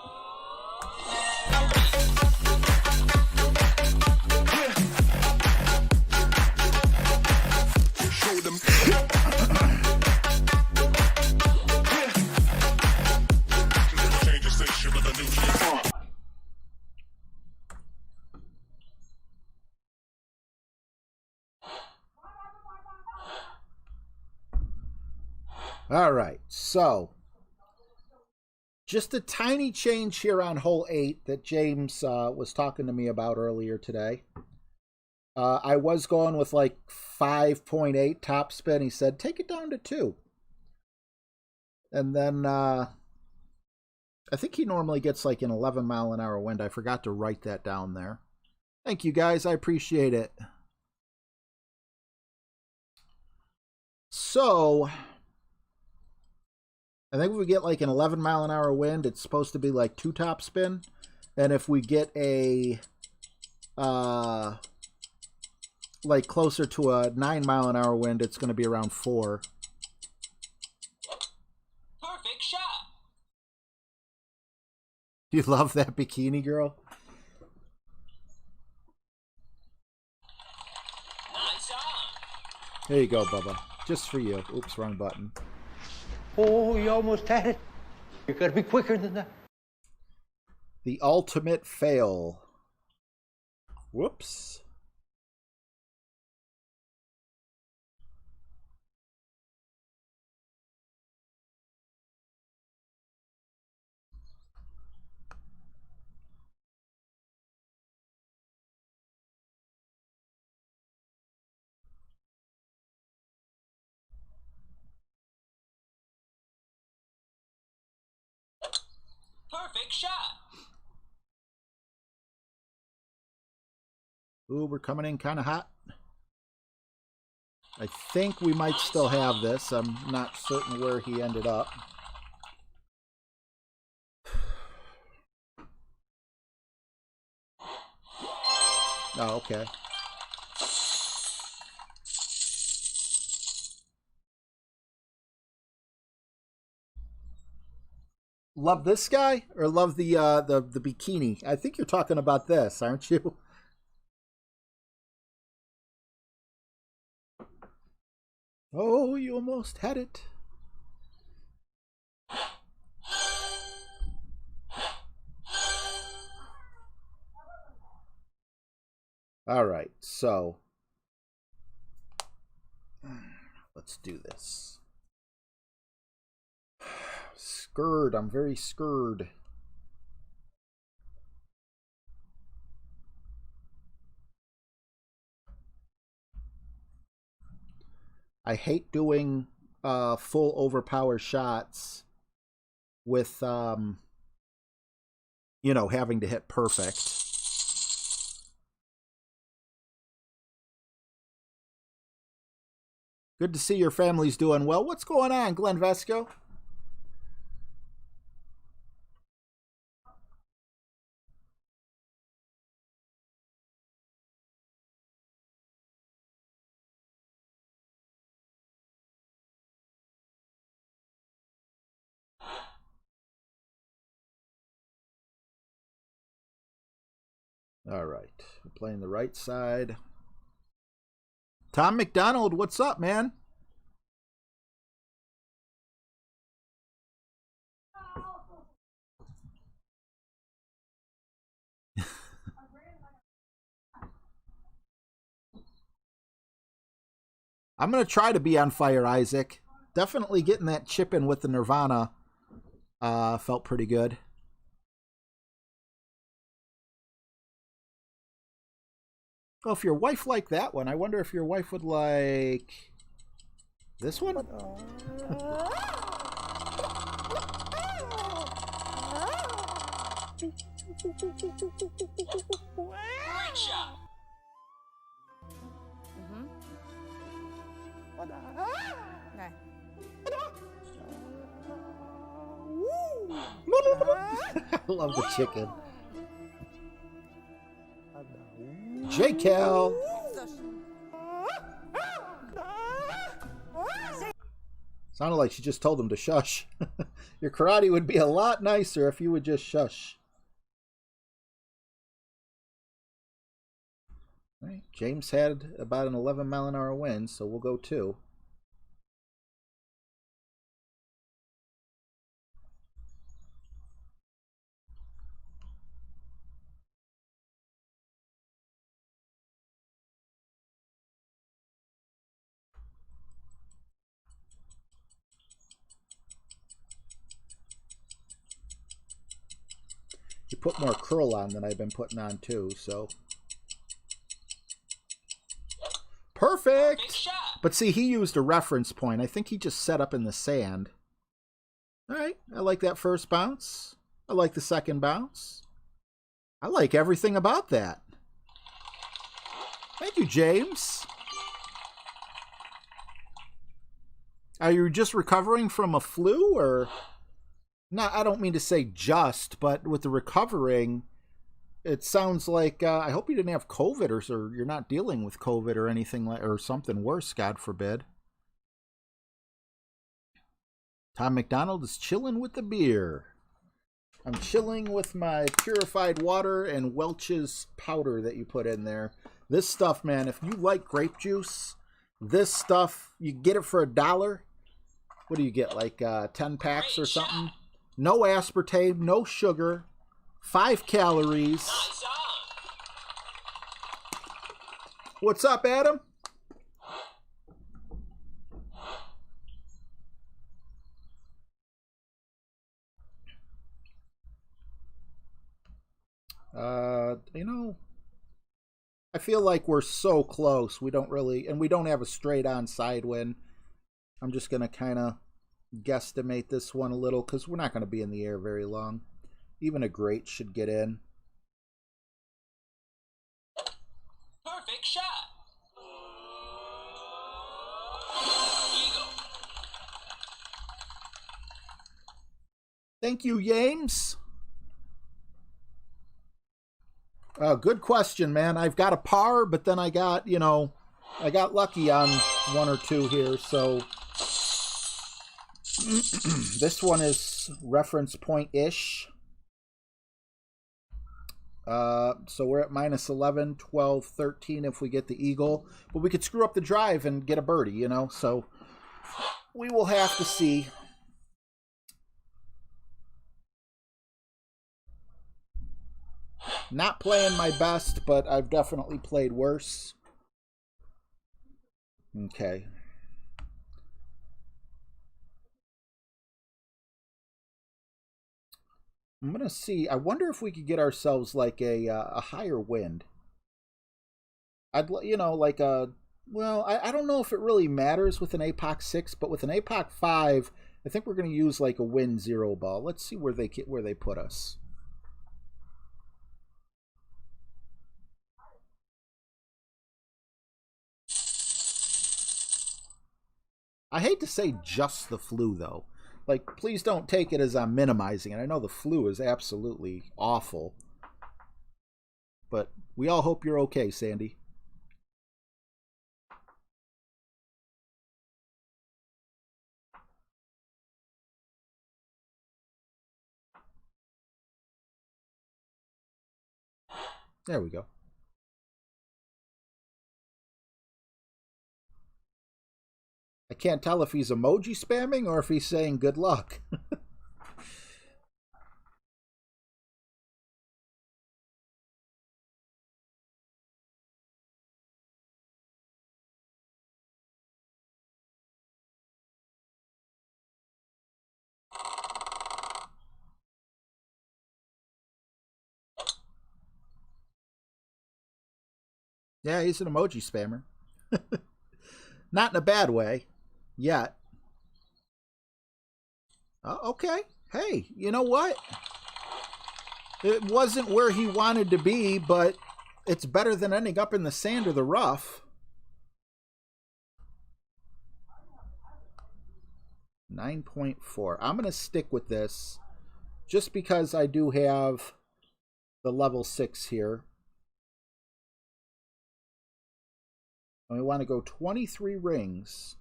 Show them. Change the station with a new shit. All right, so just a tiny change here on hole 8 that James was talking to me about earlier today. I was going with like 5.8 topspin. He said, take it down to 2. And then I think he normally gets like an 11-mile-an-hour wind. I forgot to write that down there. Thank you, guys. I appreciate it. So I think if we get like an 11-mile-an-hour wind, it's supposed to be like 2 topspin. And if we get a like closer to a 9-mile-an-hour wind, it's going to be around 4. Perfect shot. You love that bikini girl? Nice on. There you go, Bubba. Just for you. Oops, wrong button. Oh, you almost had it. You gotta be quicker than that. The ultimate fail. Whoops. Perfect shot. Ooh, we're coming in kind of hot. I think we might still have this. I'm not certain where he ended up. Oh, okay. Love this guy or love the bikini? I think you're talking about this, aren't you? Oh, you almost had it. All right, so let's do this. Scared. I'm very scared. I hate doing full overpower shots with you know, having to hit perfect. Good to see your family's doing well. What's going on, Glenn Vesco? All right. We're playing the right side. Tom McDonald, what's up, man? I'm going to try to be on fire, Isaac. Definitely getting that chip in with the Nirvana felt pretty good. Well, if your wife liked that one, I wonder if your wife would like this one? Great shot. I love the chicken. J-Cal. Sounded like she just told him to shush. Your karate would be a lot nicer if you would just shush. All right. James had about an 11-mile-an-hour wind, so we'll go 2. You put more curl on than I've been putting on too, so. Perfect! Shot. But see, he used a reference point. I think he just set up in the sand. All right, I like that first bounce. I like the second bounce. I like everything about that. Thank you, James. Are you just recovering from a flu, or... No, I don't mean to say just, but with the recovering, it sounds like I hope you didn't have COVID, or you're not dealing with COVID or anything like, or something worse, God forbid. Tom McDonald is chilling with the beer. I'm chilling with my purified water and Welch's powder that you put in there. This stuff, man, if you like grape juice, this stuff, you get it for $1. What do you get, like 10 packs or something? No aspartame, no sugar, 5 calories. Nice on. What's up, Adam? You know, I feel like we're so close. We don't really, and we don't have a straight on side wind. I'm just going to kind of guesstimate this one a little because we're not going to be in the air very long. Even a great should get in. Perfect shot. Eagle. Thank you, James. Good question, man. I've got a par, but then I got, you know, I got lucky on 1 or 2 here, so this one is reference point-ish. So we're at minus 11, 12, 13 if we get the eagle. But we could screw up the drive and get a birdie, you know, so we will have to see. Not playing my best, but I've definitely played worse. Okay. I'm going to see. I wonder if we could get ourselves like a higher wind. I'd, you know, like a, well, I don't know if it really matters with an APOC 6, but with an APOC 5, I think we're going to use like a wind 0 ball. Let's see where they put us. I hate to say just the flu, though. Like, please don't take it as I'm minimizing it. I know the flu is absolutely awful. But we all hope you're okay, Sandy. There we go. I can't tell if he's emoji spamming or if he's saying good luck. Yeah, he's an emoji spammer. Not in a bad way. Yet. Okay. Hey, you know what? It wasn't where he wanted to be, but it's better than ending up in the sand or the rough. 9.4. I'm going to stick with this just because I do have the level 6 here. And we want to go 23 rings.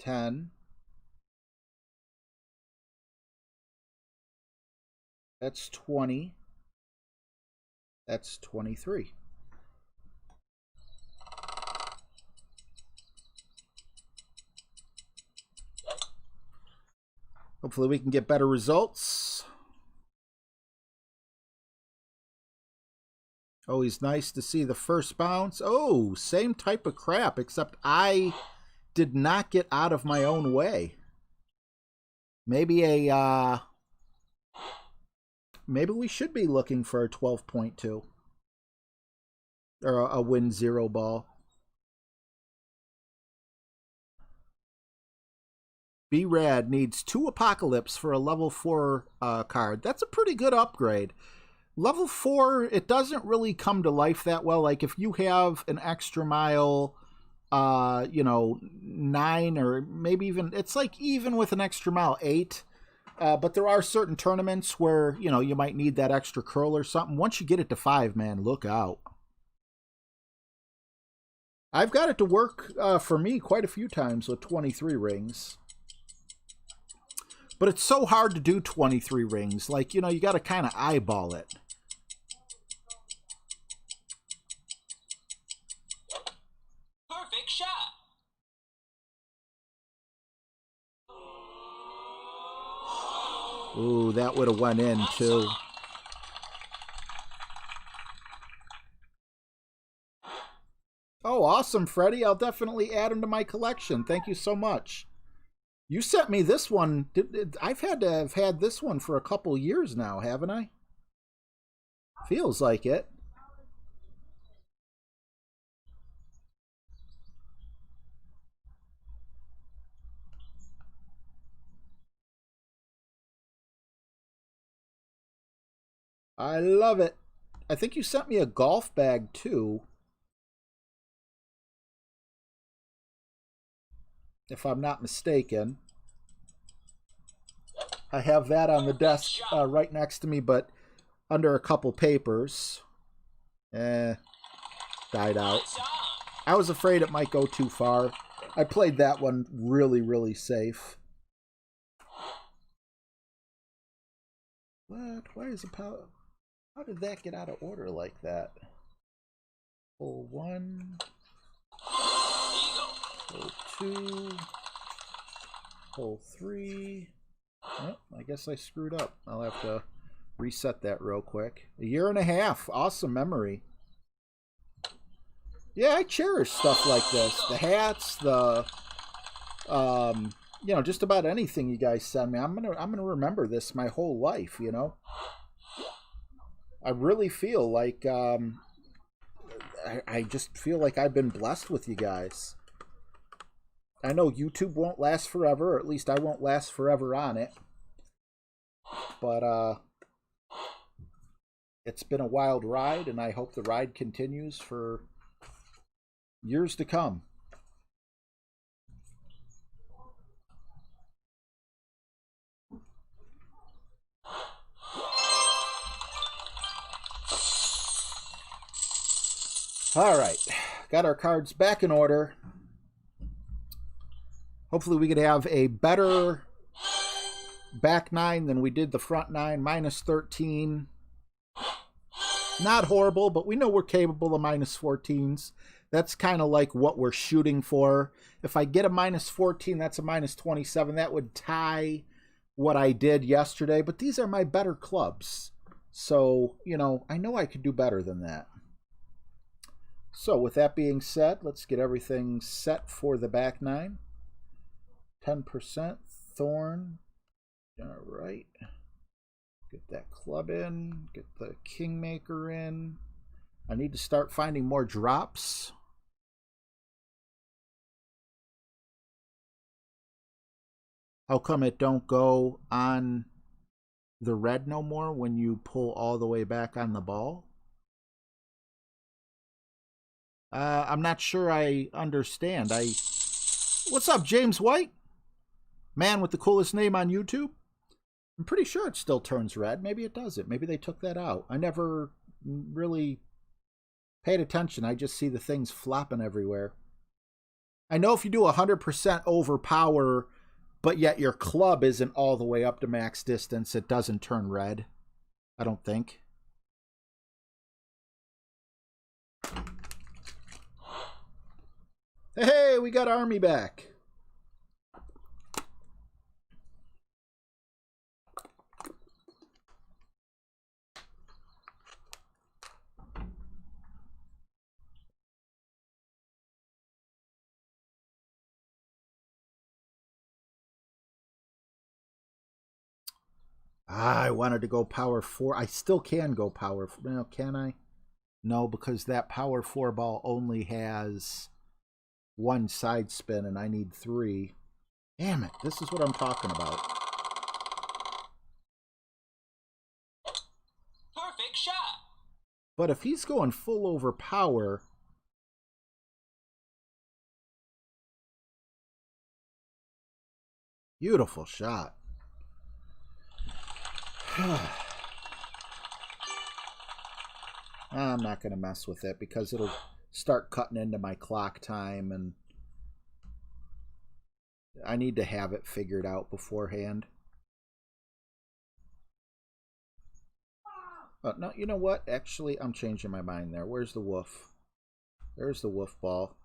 $10. That's 20. That's 23. Hopefully we can get better results. Always nice to see the first bounce. Oh, same type of crap, except I did not get out of my own way. Maybe maybe we should be looking for a 12.2 or a win 0 ball. B-Rad needs 2 Apocalypse for a level 4 card. That's a pretty good upgrade. Level 4, it doesn't really come to life that well. Like if you have an extra mile, 9 or maybe even, it's like even with an extra mile 8. But there are certain tournaments where, you might need that extra curl or something. Once you get it to 5, man, look out. I've got it to work for me quite a few times with 23 rings. But it's so hard to do 23 rings. Like, you got to kind of eyeball it. Perfect shot. Ooh, that would have went in too. Oh, awesome, Freddie. I'll definitely add him to my collection. Thank you so much. You sent me this one. I've had to have had this one for a couple years now, haven't I? Feels like it. I love it. I think you sent me a golf bag too. If I'm not mistaken. I have that on the desk right next to me, but under a couple papers. Died out. I was afraid it might go too far. I played that one really, really safe. What? Why is the power? How did that get out of order like that? Hole 1. Hole 2. Hole 3. Oh, I guess I screwed up. I'll have to reset that real quick. 1.5 years. Awesome memory. Yeah, I cherish stuff like this. The hats, the just about anything you guys send me. I'm gonna remember this my whole life, I really feel like I just feel like I've been blessed with you guys. I know YouTube won't last forever, or at least I won't last forever on it. But it's been a wild ride, and I hope the ride continues for years to come. All right, got our cards back in order. Hopefully we could have a better back 9 than we did the front 9. Minus 13. Not horrible, but we know we're capable of minus 14s. That's kind of like what we're shooting for. If I get a minus 14, that's a minus 27. That would tie what I did yesterday, but these are my better clubs. So, you know I could do better than that. So, with that being said, let's get everything set for the back 9. 10% Thorn. All right. Get that club in. Get the Kingmaker in. I need to start finding more drops. How come it don't go on the red no more when you pull all the way back on the ball? I'm not sure I understand. What's up, James White? Man with the coolest name on YouTube? I'm pretty sure it still turns red. Maybe it doesn't. Maybe they took that out. I never really paid attention. I just see the things flopping everywhere. I know if you do 100% overpower, but yet your club isn't all the way up to max distance, it doesn't turn red. I don't think. Hey, we got Army back. I wanted to go power 4. I still can go power 4. Now, can I? No, because that power 4 ball only has 1 side spin and I need 3. Damn it. This is what I'm talking about. Perfect shot. But if he's going full overpower, beautiful shot. I'm not going to mess with it because it'll start cutting into my clock time, and I need to have it figured out beforehand. No, you know what? Actually, I'm changing my mind there. Where's the wolf? There's the wolf ball.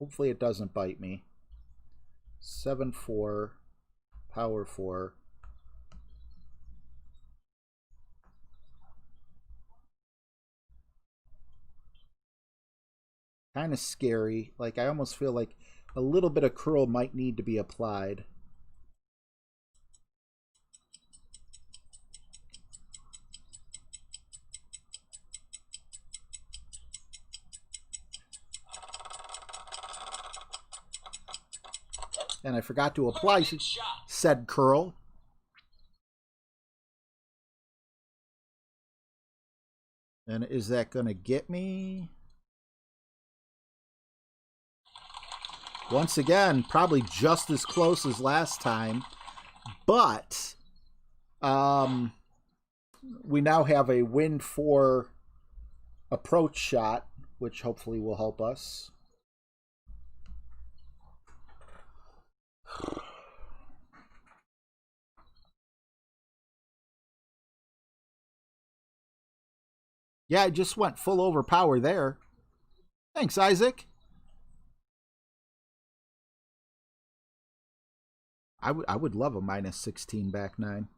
Hopefully it doesn't bite me. 7-4, power 4. Kind of scary. Like, I almost feel like a little bit of curl might need to be applied. And I forgot to apply said curl. And is that going to get me? Once again, probably just as close as last time, but we now have a wind 4 approach shot, which hopefully will help us. Yeah, I just went full overpower there. Thanks, Isaac. I would love a minus 16 back 9.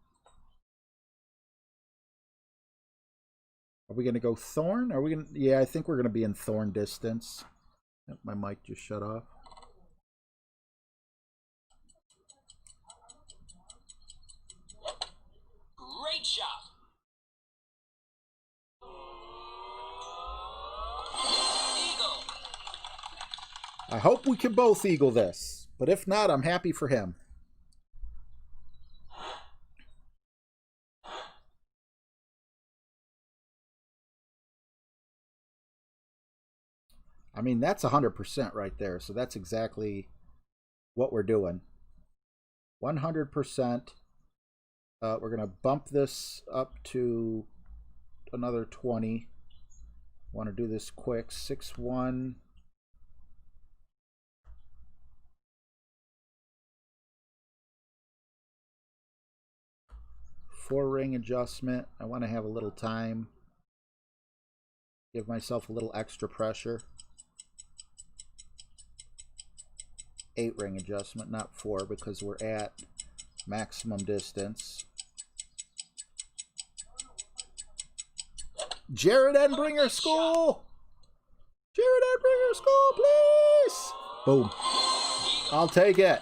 Are we going to go Thorn? Are we going to... Yeah, I think we're going to be in Thorn distance. My mic just shut off. Great shot. Eagle. I hope we can both eagle this, but if not, I'm happy for him. I mean, that's 100% right there. So that's exactly what we're doing. 100%. We're going to bump this up to another 20. Want to do this quick. 6-1. 4-ring adjustment. I want to have a little time. Give myself a little extra pressure. 8-ring adjustment, not 4, because we're at maximum distance. Jared Enbringer School! Jared Enbringer School, please! Boom. I'll take it.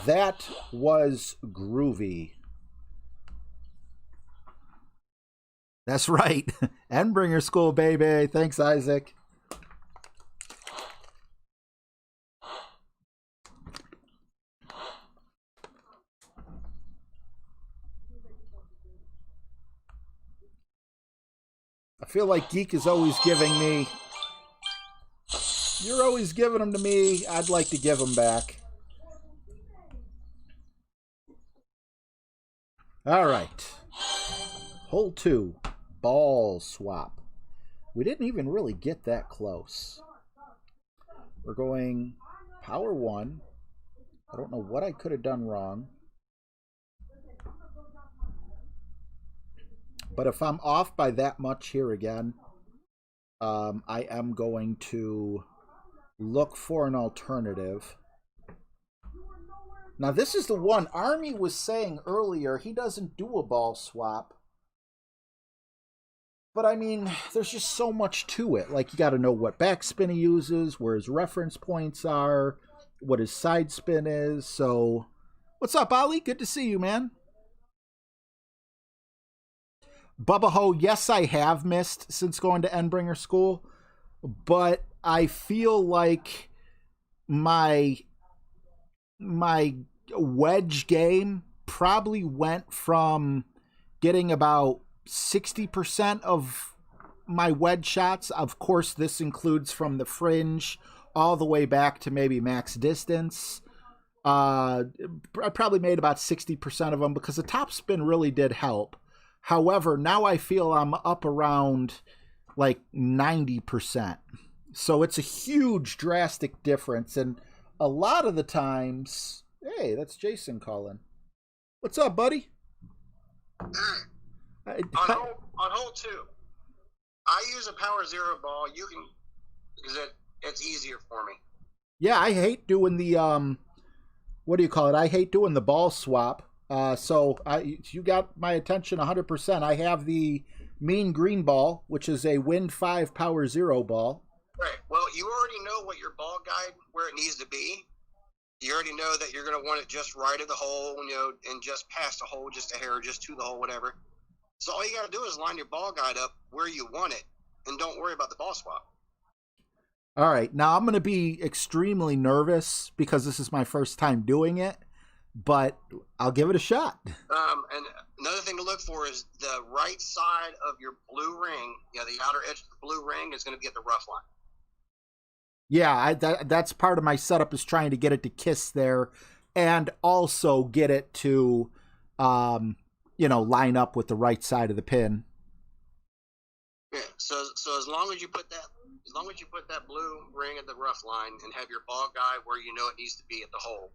That was groovy. That's right. Enbringer School, baby. Thanks, Isaac. I feel like Geek is always giving me... You're always giving them to me. I'd like to give them back. All right. Hole 2. Ball swap. We didn't even really get that close. We're going power 1. I don't know what I could have done wrong. But if I'm off by that much here again, I am going to look for an alternative. Now, this is the one Army was saying earlier. He doesn't do a ball swap. But, I mean, there's just so much to it. Like, you got to know what backspin he uses, where his reference points are, what his side spin is. So, what's up, Ali? Good to see you, man. Bubba Ho, yes, I have missed since going to Enbringer School. But I feel like my wedge game probably went from getting about 60% of my wedge shots. Of course, this includes from the fringe all the way back to maybe max distance. I probably made about 60% of them because the top spin really did help. However, now I feel I'm up around like 90%. So it's a huge drastic difference. And a lot of the times, hey, that's Jason calling. What's up, buddy? On hole 2, I use a power 0 ball. You can, because it's easier for me. Yeah, I hate doing the what do you call it? I hate doing the ball swap. So you got my attention 100%. I have the Mean Green ball, which is a Wind 5 power 0 ball. Right. Well, you already know what your ball guide, where it needs to be. You already know that you're going to want it just right of the hole, and just past the hole, just a hair, just to the hole, whatever. So all you got to do is line your ball guide up where you want it, and don't worry about the ball swap. All right. Now, I'm going to be extremely nervous because this is my first time doing it, but I'll give it a shot. And another thing to look for is the right side of your blue ring, the outer edge of the blue ring is going to be at the rough line. Yeah, that's part of my setup, is trying to get it to kiss there and also get it to, line up with the right side of the pin. Yeah, so as long as you put that blue ring at the rough line and have your ball guide where you know it needs to be at the hole,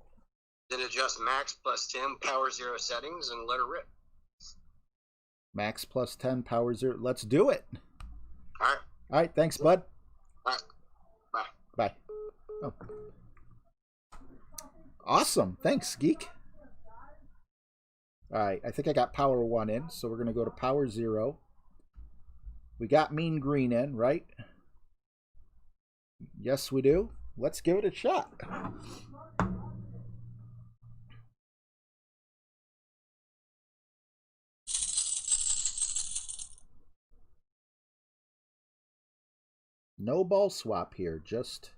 then adjust max plus 10 power 0 settings and let her rip. Max plus 10 power 0. Let's do it. All right. All right. Thanks, bud. All right. Bye. Bye. Oh. Awesome. Thanks, Geek. All right. I think I got power 1 in, so we're going to go to power 0. We got Mean Green in, right? Yes, we do. Let's give it a shot. No ball swap here, just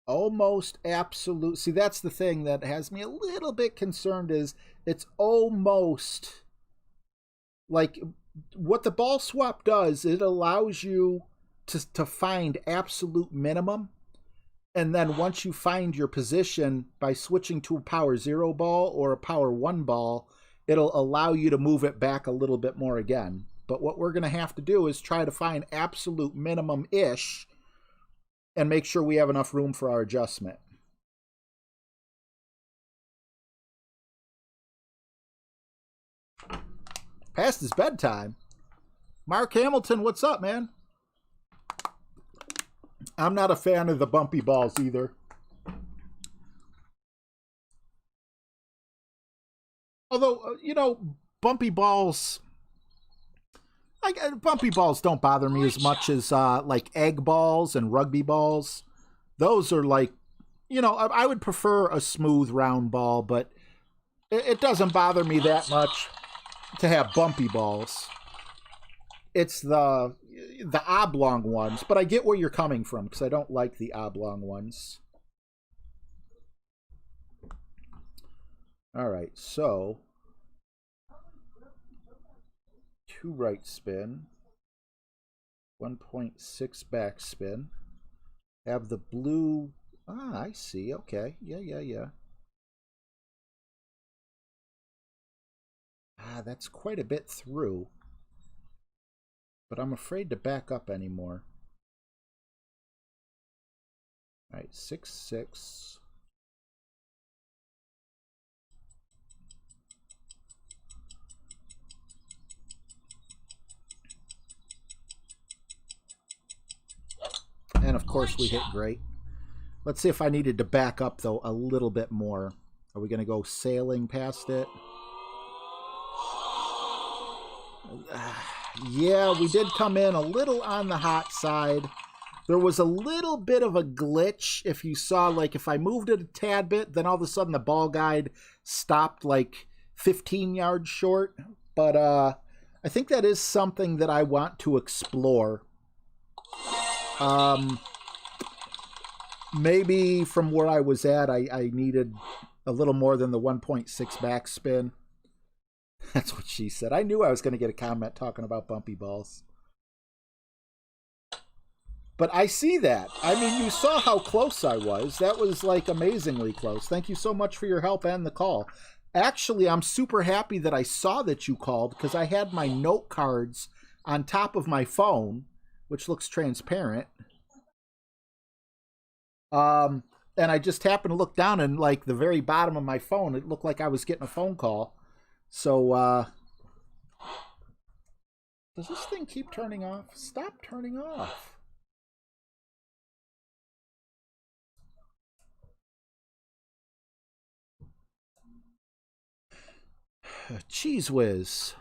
almost absolute. See, that's the thing that has me a little bit concerned, is it's almost like what the ball swap does. It allows you to find absolute minimum. And then once you find your position by switching to a power 0 ball or a power 1 ball, it'll allow you to move it back a little bit more again. But what we're going to have to do is try to find absolute minimum-ish and make sure we have enough room for our adjustment. Past his bedtime. Mark Hamilton, what's up, man? I'm not a fan of the bumpy balls either. Although, you know, bumpy balls don't bother me as much as like egg balls and rugby balls. Those are like, you know, I would prefer a smooth round ball, but it doesn't bother me that much to have bumpy balls. It's the oblong ones, but I get where you're coming from because I don't like the oblong ones. All right, so 2 right spin, 1.6 back spin. Have the blue. Ah, I see. Okay, yeah. Ah, that's quite a bit through. But I'm afraid to back up anymore. All right, 6-6. And of course we hit great. Let's see if I needed to back up though a little bit more. Are we going to go sailing past it? Yeah, we did come in a little on the hot side. There was a little bit of a glitch. If you saw, like, if I moved it a tad bit, then all of a sudden the ball guide stopped like 15 yards short. But I think that is something that I want to explore. Maybe from where I was at, I needed a little more than the 1.6 backspin. That's what she said. I knew I was going to get a comment talking about bumpy balls. But I see that. I mean, you saw how close I was. That was like amazingly close. Thank you so much for your help and the call. Actually, I'm super happy that I saw that you called because I had my note cards on top of my phone, which looks transparent. And I just happened to look down and like the very bottom of my phone, it looked like I was getting a phone call. So, does this thing keep turning off? Stop turning off. Cheese Whiz.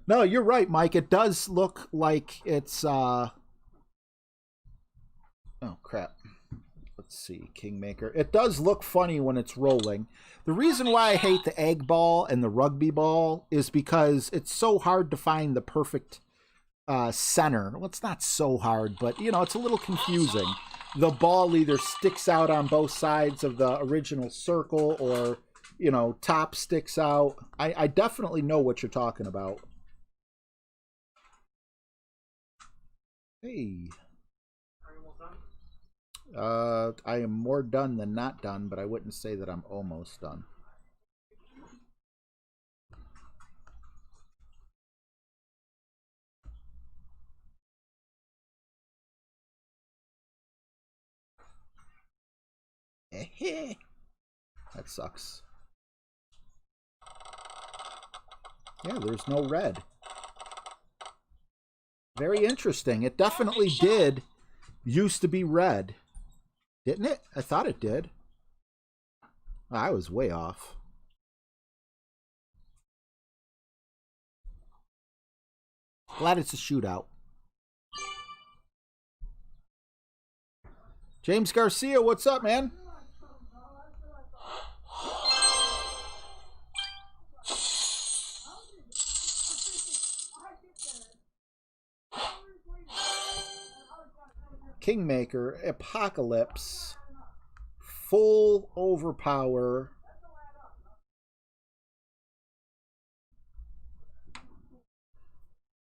No, you're right, Mike. It does look like it's oh crap. Let's see, Kingmaker. It does look funny when it's rolling. The reason why I hate the egg ball and the rugby ball is because it's so hard to find the perfect center. Well, it's not so hard, but you know, it's a little confusing. The ball either sticks out on both sides of the original circle or, you know, top sticks out. I definitely know what you're talking about. Hey. I am more done than not done, but I wouldn't say that I'm almost done. That sucks. Yeah, there's no red. Very interesting. It definitely did used to be red. Didn't it? I thought it did. I was way off. Glad it's a shootout. James Garcia, what's up, man? Kingmaker, Apocalypse, full overpower.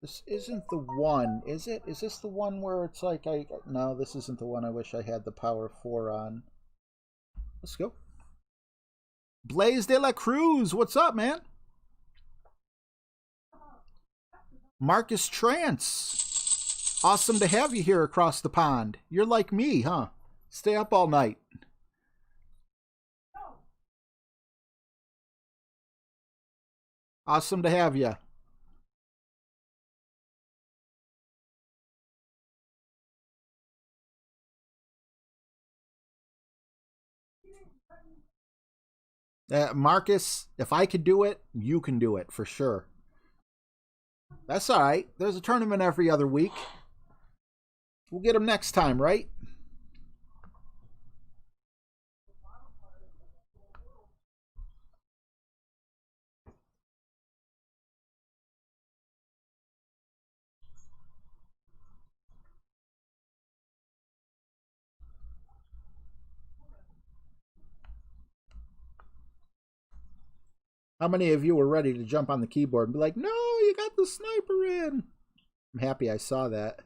This isn't the one, is it? Is this the one where it's like no, this isn't the one I wish I had the power 4 on. Let's go. Blaze de la Cruz, what's up, man? Marcus Trance, awesome to have you here across the pond. You're like me, huh? Stay up all night. Awesome to have you. Marcus, if I could do it, you can do it for sure. That's all right. There's a tournament every other week. We'll get them next time, right? How many of you were ready to jump on the keyboard and be like, no, you got the sniper in? I'm happy I saw that.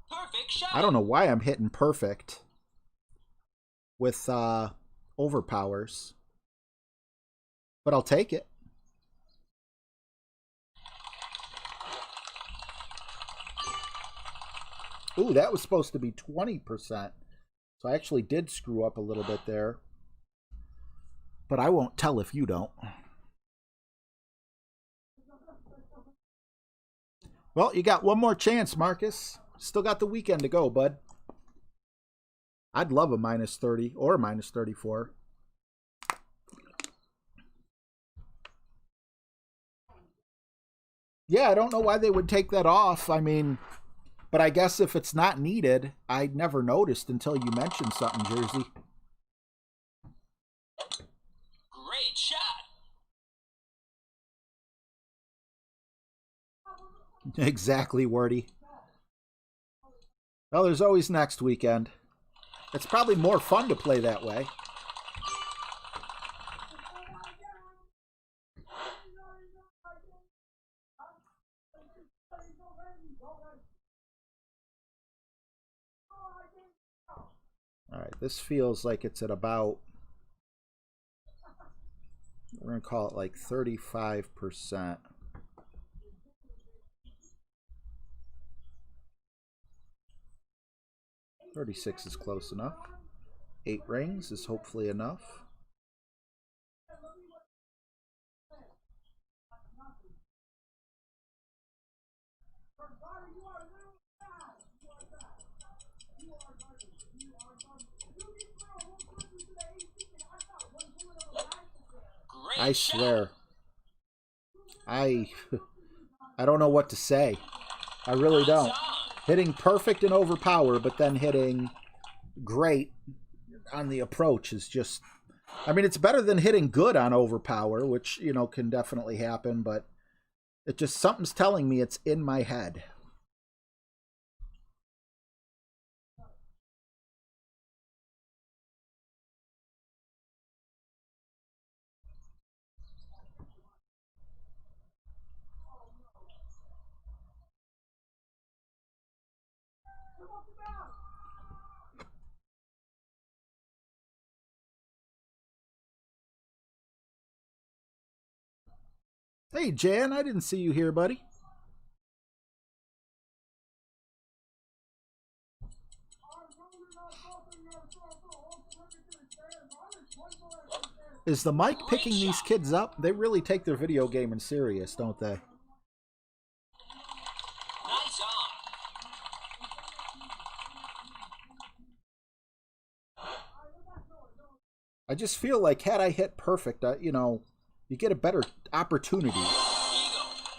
Perfect shot. I don't know why I'm hitting perfect with overpowers, but I'll take it. Ooh, that was supposed to be 20%. So I actually did screw up a little bit there. But I won't tell if you don't. Well, you got one more chance, Marcus. Still got the weekend to go, bud. I'd love a minus 30 or a minus 34. Yeah, I don't know why they would take that off. I mean, but I guess if it's not needed, I'd never noticed until you mentioned something, Jersey. Great shot. Exactly, Wordy. Well, there's always next weekend. It's probably more fun to play that way. All right, this feels like it's at about, we're going to call it like 35%. $36 is close enough. 8 rings is hopefully enough. I swear. I don't know what to say. I really don't. Hitting perfect and overpower, but then hitting great on the approach is just... I mean, it's better than hitting good on overpower, which, you know, can definitely happen, but it just... something's telling me it's in my head. Hey, Jan, I didn't see you here, buddy. Is the mic picking these kids up? They really take their video gaming serious, don't they? Nice on. I just feel like had I hit perfect, you know, you get a better opportunity.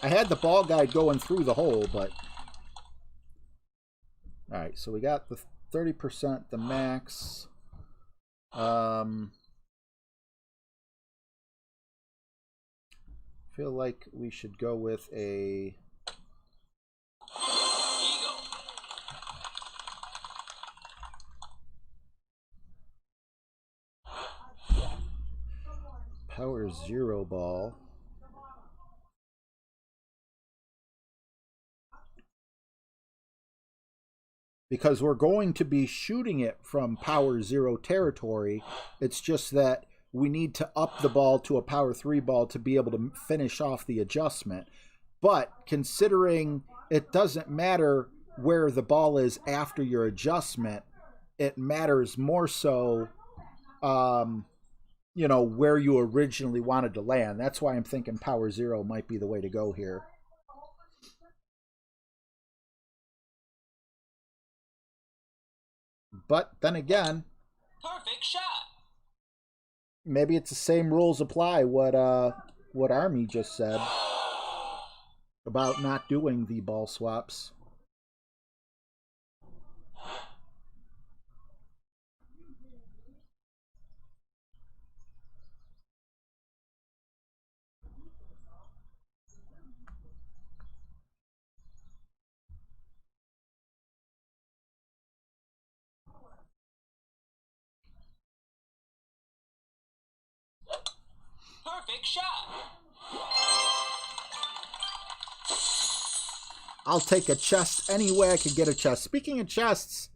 I had the ball guide going through the hole, but... Alright, so we got the 30%, the max. Feel like we should go with a... 0 ball. Because we're going to be shooting it from power 0 territory. It's just that we need to up the ball to a power 3 ball to be able to finish off the adjustment. But considering it doesn't matter where the ball is after your adjustment, it matters more so, you know, where you originally wanted to land. That's why I'm thinking power 0 might be the way to go here. But then again, Perfect shot. maybe it's the same rules apply what Army just said about not doing the ball swaps. Perfect shot. I'll take a chest any way I could get a chest. Speaking of chests,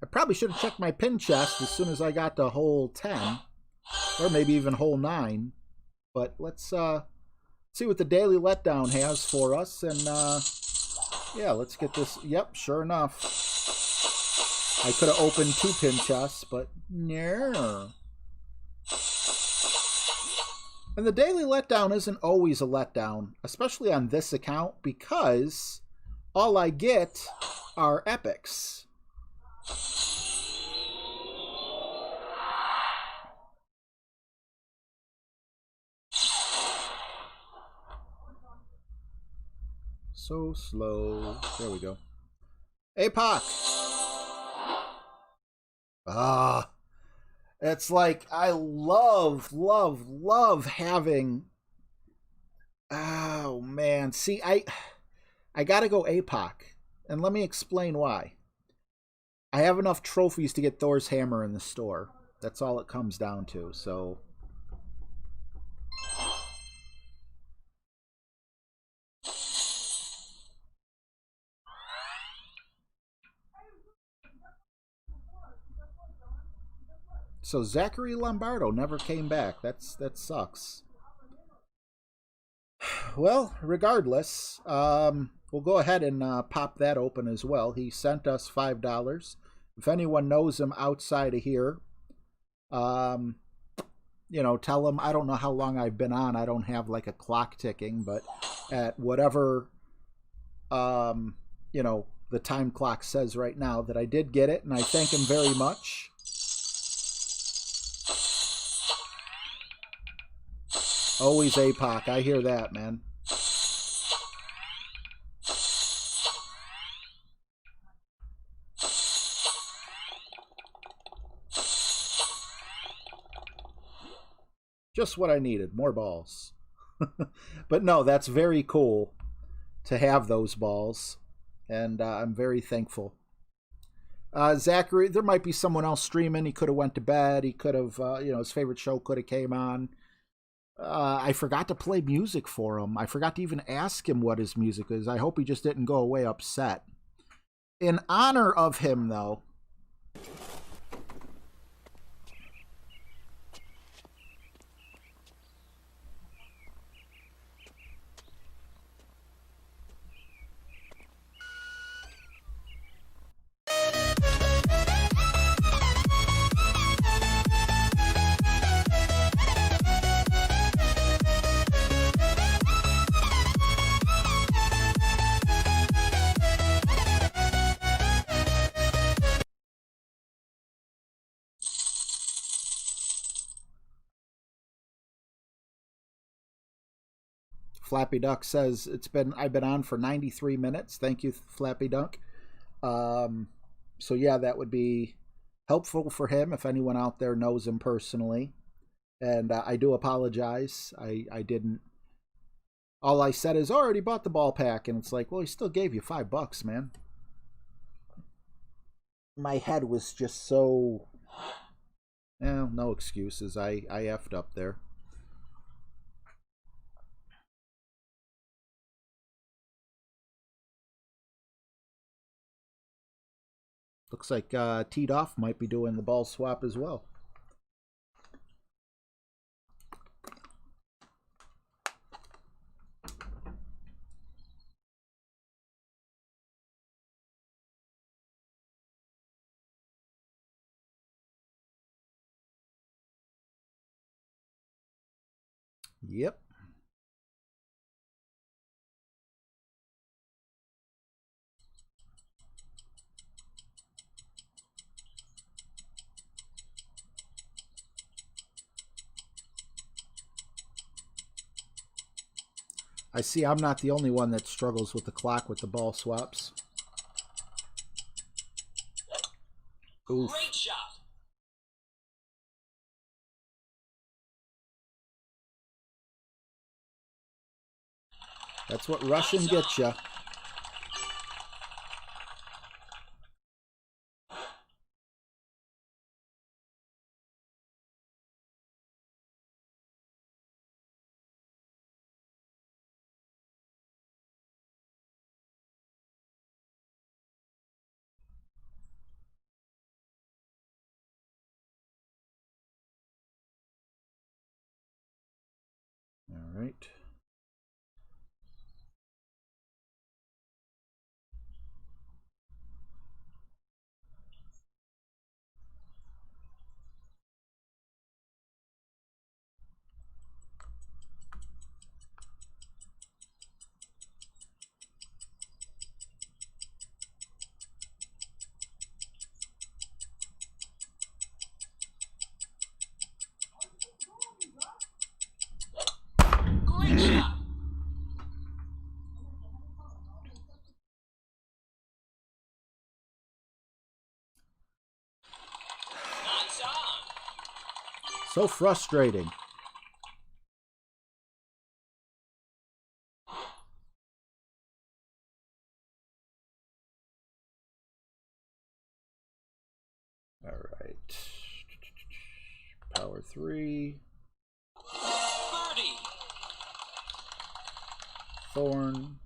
I probably should have checked my pin chest as soon as I got to hole 10. Or maybe even hole 9. But let's see what the daily letdown has for us. And yeah, let's get this. Yep, sure enough. I could have opened 2 pin chests, but no. And the daily letdown isn't always a letdown, especially on this account, because all I get are epics. So slow. There we go. APOC! Ah. It's like I love having. Oh man, see, I gotta go APOC, and let me explain why. I have enough trophies to get Thor's hammer in the store. That's all it comes down to. So. So Zachary Lombardo never came back. That sucks. Well, regardless, we'll go ahead and pop that open as well. He sent us $5. If anyone knows him outside of here, you know, tell him. I don't know how long I've been on. I don't have like a clock ticking, but at whatever, you know, the time clock says right now that I did get it, and I thank him very much. Always APOC. I hear that, man. Just what I needed. More balls. But no, that's very cool to have those balls. And I'm very thankful. Zachary, there might be someone else streaming. He could have went to bed. He could have, you know, his favorite show could have came on. I forgot to play music for him. I forgot to even ask him what his music is. I hope he just didn't go away upset. In honor of him, though, Flappy Duck says I've been on for 93 minutes. Thank you, Flappy Duck. So yeah, that would be helpful for him if anyone out there knows him personally. And I do apologize. I didn't. All I said is, already bought the ball pack, and it's like, well, he still gave you $5, man. My head was just so. No excuses. I effed up there. Looks like Teed Off might be doing the ball swap as well. Yep. I see I'm not the only one that struggles with the clock with the ball swaps. Oof. Great shot. That's what Russian gets you. All right. Great shot. Nice on. So frustrating. All right. Power 3. Birdie. Thorn.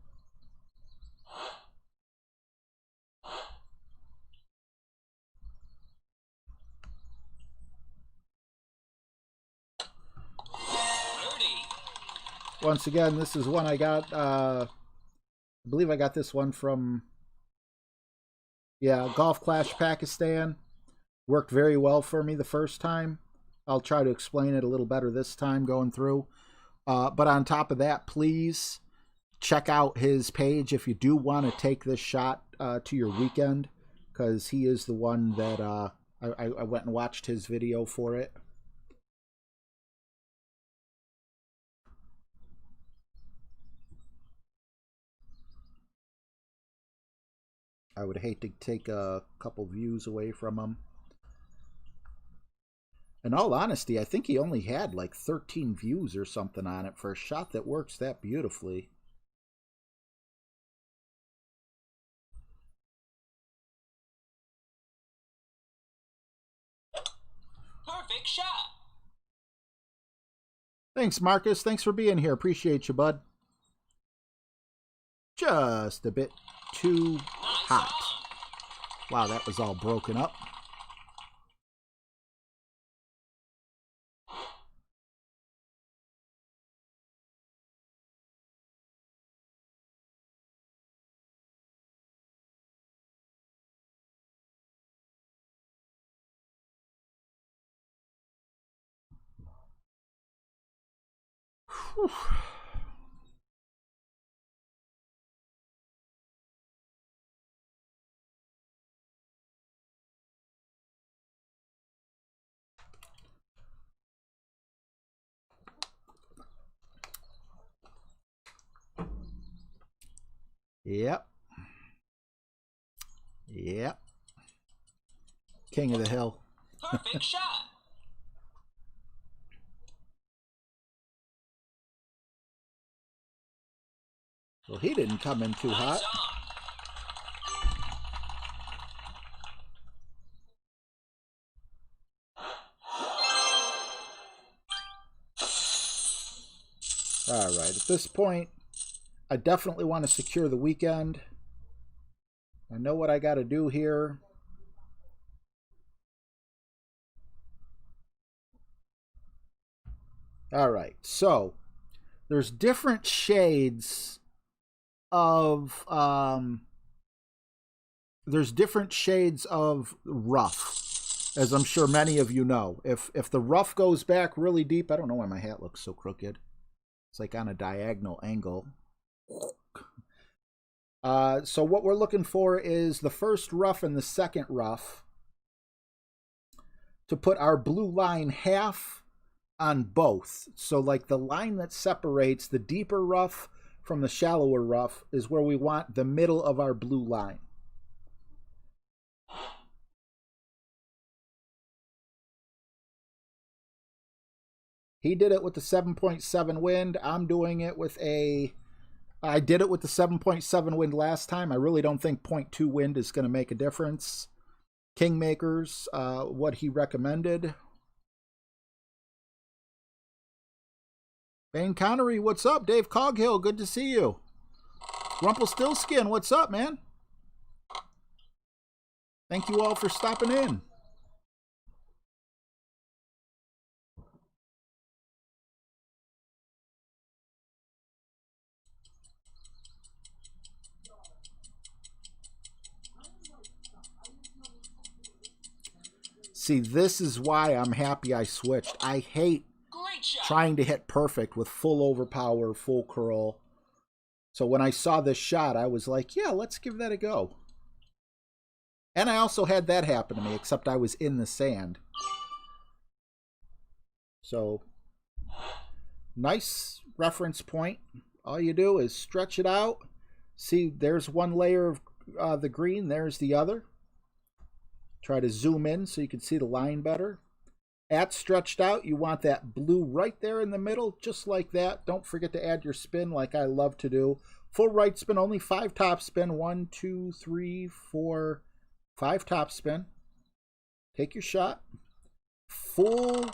Birdie. Once again, this is one I got, I believe I got this one from, yeah, Golf Clash Pakistan. Worked very well for me the first time. I'll try to explain it a little better this time going through. But on top of that, please check out his page if you do want to take this shot to your weekend, because he is the one that I went and watched his video for it. I would hate to take a couple views away from him. In all honesty, I think he only had like 13 views or something on it for a shot that works that beautifully. Perfect shot. Thanks, Marcus. Thanks for being here. Appreciate you, bud. Just a bit too hot. Wow, that was all broken up. Whew. Yep. Yep. King of the hill. Perfect shot. Well, he didn't come in too hot. All right, at this point, I definitely want to secure the weekend. I know what I got to do here. All right, so there's different shades of rough, as I'm sure many of you know. If the rough goes back really deep, I don't know why my hat looks so crooked. It's like on a diagonal angle. So what we're looking for is the first rough and the second rough to put our blue line half on both. So like the line that separates the deeper rough from the shallower rough is where we want the middle of our blue line. He did it with the 7.7 wind. I'm doing it with I did it with the 7.7 wind last time. I really don't think 0.2 wind is going to make a difference. Kingmakers, what he recommended. Bane Connery, what's up? Dave Coghill, good to see you. Rumpelstiltskin, what's up, man? Thank you all for stopping in. See, this is why I'm happy I switched. I hate trying to hit perfect with full overpower, full curl. So when I saw this shot, I was like, yeah, let's give that a go. And I also had that happen to me, except I was in the sand. So, nice reference point. All you do is stretch it out. See, there's one layer of the green, there's the other. Try to zoom in so you can see the line better. At stretched out, you want that blue right there in the middle, just like that. Don't forget to add your spin like I love to do. Full right spin, only 5 top spin. 1, 2, 3, 4, 5 top spin. Take your shot. Full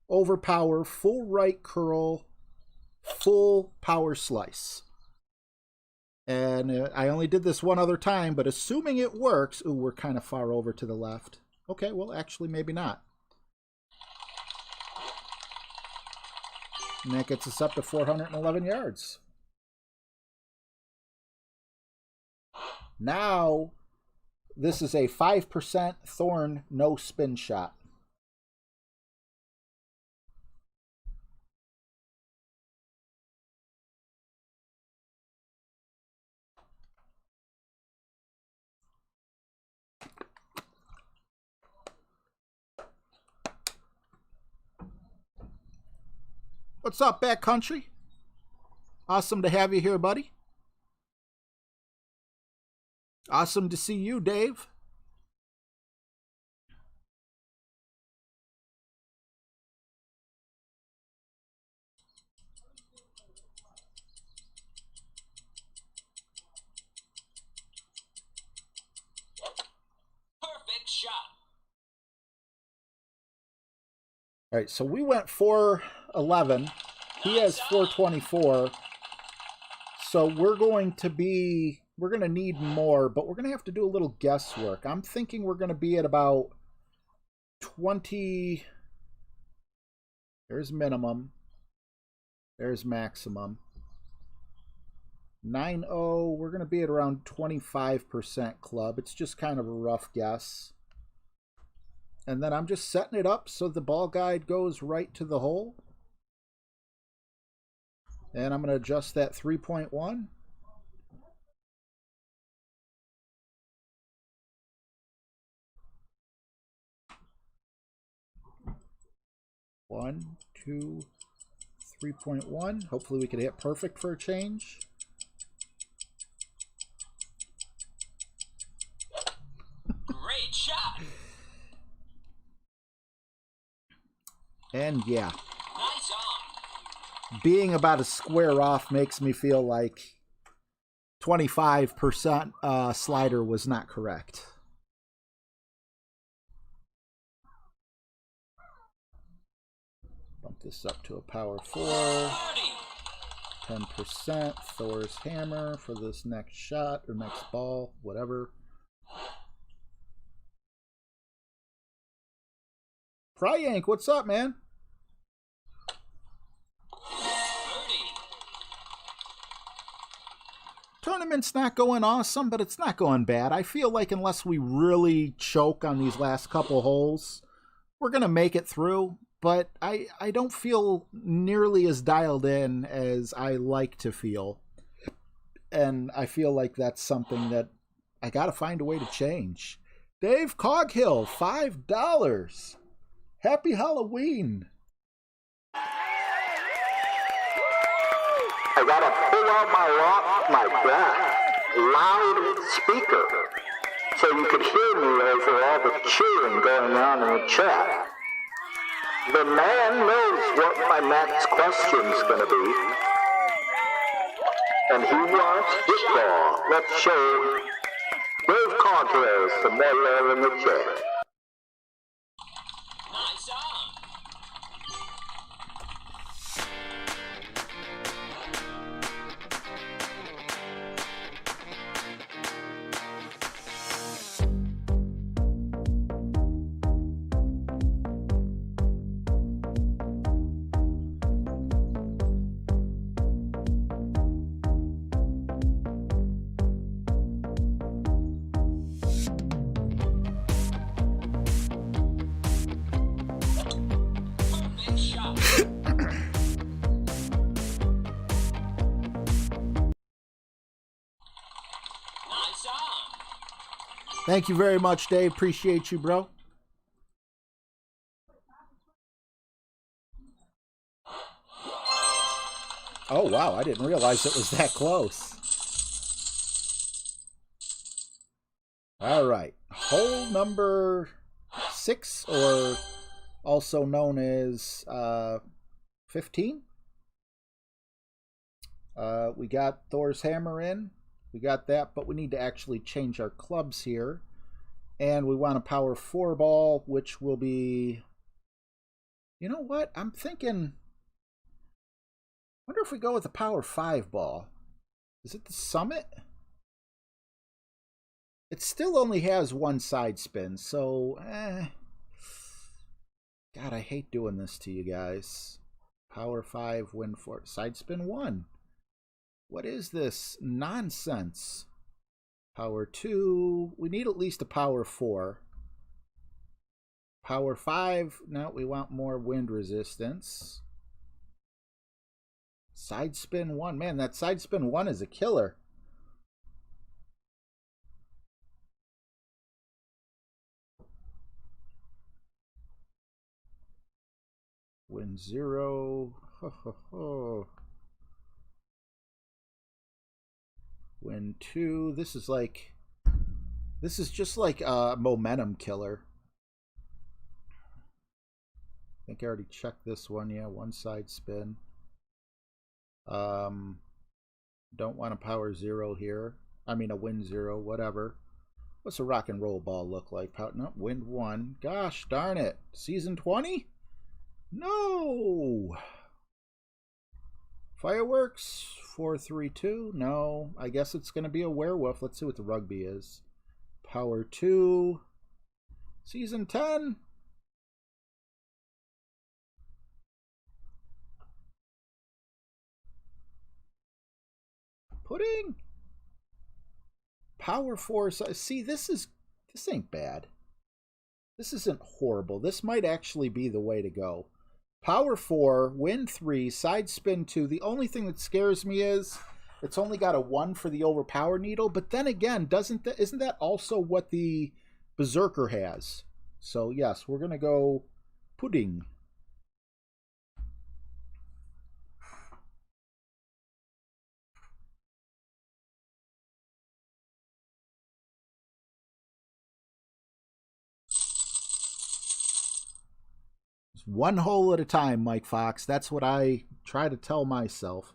overpower, full right curl, full power slice. And I only did this one other time, but assuming it works... Ooh, we're kind of far over to the left. Okay, well, actually, maybe not. And that gets us up to 411 yards. Now, this is a 5% Thorn no spin shot. What's up, Backcountry? Awesome to have you here, buddy. Awesome to see you, Dave. Perfect shot. All right, so we went 411. He has 424. So we're going to need more, but we're going to have to do a little guesswork. I'm thinking we're going to be at about 20. There's minimum. There's maximum. 9.0, we're going to be at around 25% club. It's just kind of a rough guess. And then I'm just setting it up so the ball guide goes right to the hole. And I'm going to adjust that 3.1. One, two, 3.1. Hopefully we can hit perfect for a change. Great shot. And yeah. Nice on. Being about a square off makes me feel like 25% slider was not correct. Bump this up to a power 4. 10% Thor's hammer for this next shot or next ball, whatever. Pryank, what's up, man? Tournament's not going awesome, but it's not going bad. I feel like unless we really choke on these last couple holes, we're going to make it through. But I don't feel nearly as dialed in as I like to feel. And I feel like that's something that I got to find a way to change. Dave Coghill, $5. Happy Halloween. I gotta pull out my loud speaker so you could hear me over all the cheering going on in the chat. The man knows what my next question's gonna be. And he wants football. Let's show Dave Coghill some more love in the chat. Nice on. Perfect shot. Nice on. Thank you very much, Dave. Appreciate you, bro. Oh, wow. I didn't realize it was that close. All right. Hole number 6, or also known as 15. We got Thor's hammer in. We got that, but we need to actually change our clubs here. And we want a power 4 ball, which will be... You know what? I'm thinking... wonder if we go with a power 5 ball. Is it the Summit? It still only has one side spin, so... God, I hate doing this to you guys. Power 5, win 4. Side spin 1. What is this nonsense? Power 2. We need at least a power 4. Power 5. No, we want more wind resistance. Side spin 1. Man, that side spin 1 is a killer. Win 0. Ho, ho, ho. Win 2. This is just like a momentum killer. I think I already checked this one. Yeah, one side spin. Don't want a power 0 here. I mean a win 0, whatever. What's a rock and roll ball look like? No, wind 1. Gosh darn it. Season 20? No. Fireworks 432. No, I guess it's going to be a werewolf. Let's see what the rugby is. Power 2. Season 10. Pudding. Power 4. See, this ain't bad. This isn't horrible. This might actually be the way to go. Power 4, win 3, side spin 2. The only thing that scares me is it's only got a 1 for the overpower needle. But then again, isn't that also what the Berserker has? So yes, we're gonna go pudding. One hole at a time, Mike Fox. That's what I try to tell myself.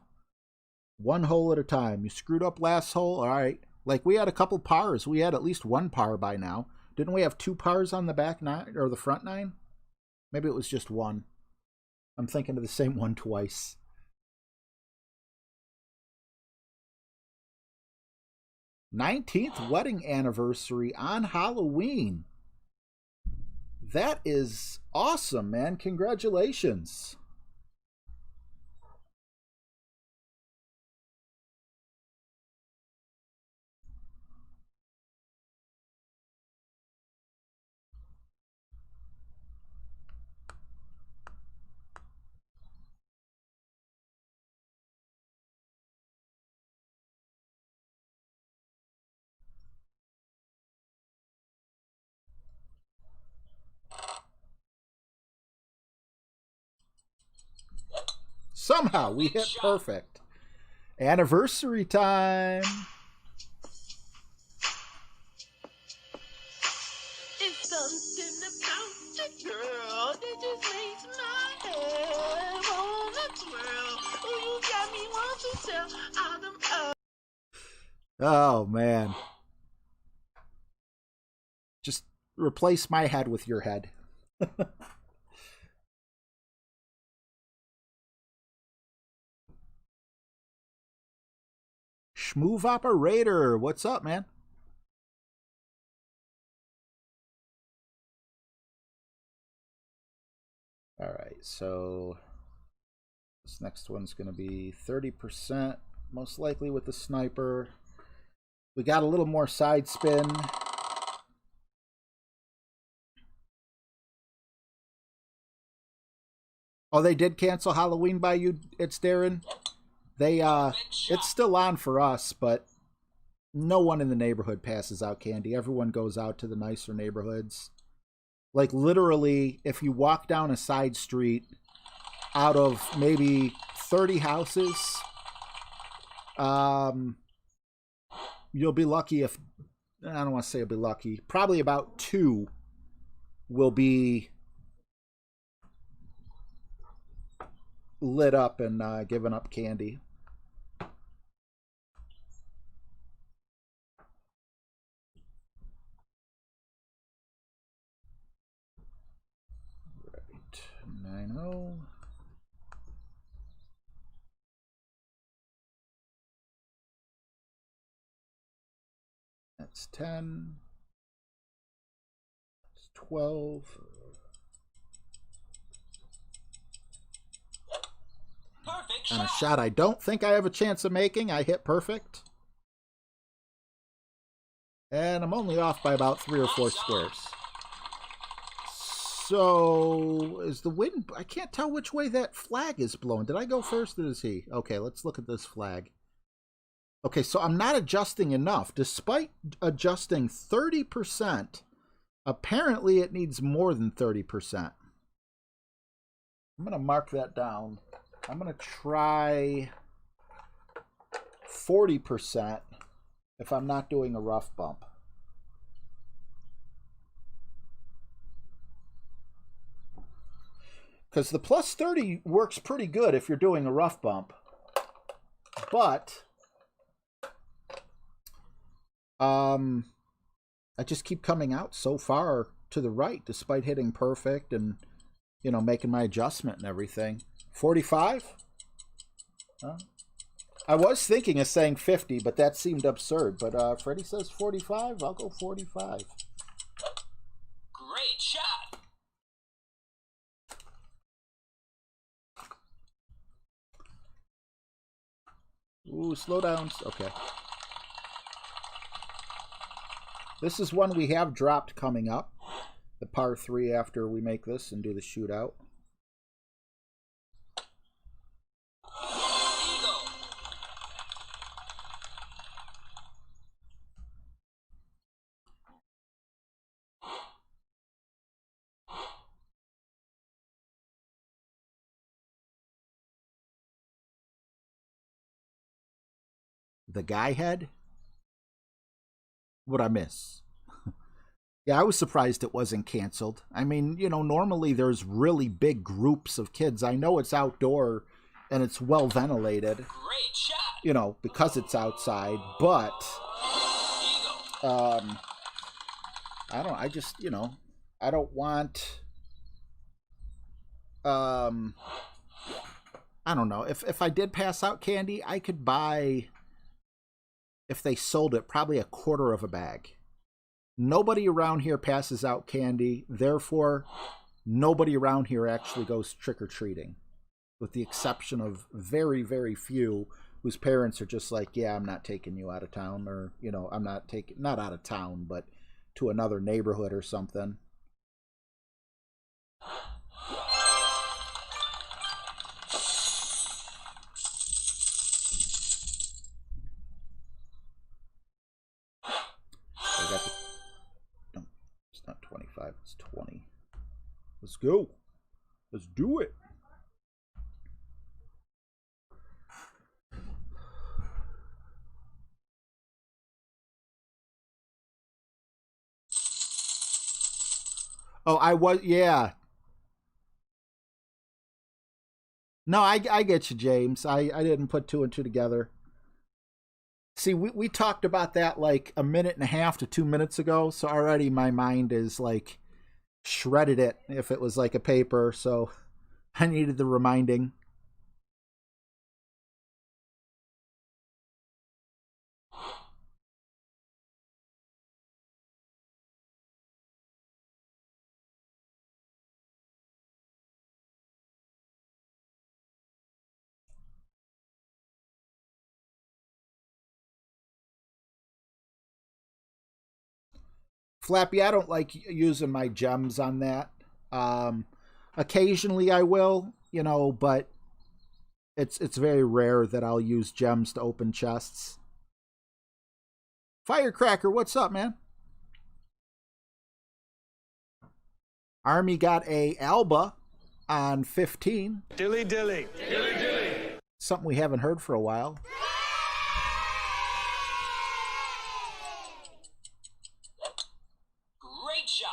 One hole at a time. You screwed up last hole? All right. Like, we had a couple pars. We had at least one par by now. Didn't we have 2 pars on the back 9 or the front 9? Maybe it was just 1. I'm thinking of the same one twice. "19th wedding anniversary on Halloween." That is awesome, man. Congratulations. Somehow we hit perfect. Anniversary time. It's something about the girl that just makes my head wanna twirl. Oh, you got me want to tell all them. Oh man. Just replace my head with your head. Schmoove Operator, what's up, man? All right, so this next one's going to be 30%, most likely with the sniper. We got a little more side spin. Oh, they did cancel Halloween by you, it's Darren. They it's still on for us, but no one in the neighborhood passes out candy. Everyone goes out to the nicer neighborhoods. Like literally, if you walk down a side street out of maybe 30 houses, you'll be lucky if, I don't want to say you'll be lucky, probably about 2 will be lit up and giving up candy. Right, 9-0. That's 10. That's 12. And a shot I don't think I have a chance of making. I hit perfect. And I'm only off by about 3 or 4 squares. So, is the wind... I can't tell which way that flag is blowing. Did I go first or is he? Okay, let's look at this flag. Okay, so I'm not adjusting enough. Despite adjusting 30%, apparently it needs more than 30%. I'm going to mark that down. I'm going to try 40% if I'm not doing a rough bump. Because the plus 30 works pretty good if you're doing a rough bump. But I just keep coming out so far to the right despite hitting perfect and, you know, making my adjustment and everything. 45? I was thinking of saying 50, but that seemed absurd. But Freddie says 45. I'll go 45. Great shot. Ooh, slow downs. Okay. This is one we have dropped coming up. The par 3 after we make this and do the shootout. The guy head? What'd I miss? Yeah, I was surprised it wasn't canceled. I mean, you know, normally there's really big groups of kids. I know it's outdoor and it's well ventilated. Great shot. You know, because it's outside, but I just, you know, I don't want I don't know. If I did pass out candy, I could buy, if they sold it, probably a quarter of a bag. Nobody around here passes out candy. Therefore, nobody around here actually goes trick-or-treating. With the exception of very, very few whose parents are just like, yeah, I'm not taking you out of town. Or, you know, I'm not taking, not out of town, but to another neighborhood or something. It's not 25, it's 20. Let's go. Let's do it. Oh, I was, yeah. No, I get you, James. I didn't put two and two together. See, we talked about that like a minute and a half to 2 minutes ago, so already my mind is like shredded it if it was like a paper, so I needed the reminding. Flappy, I don't like using my gems on that. Um, Occasionally I will, but it's very rare that I'll use gems to open chests. Firecracker, what's up, man? Army got a Alba on 15. Dilly dilly. Dilly dilly. Something we haven't heard for a while. Great shot.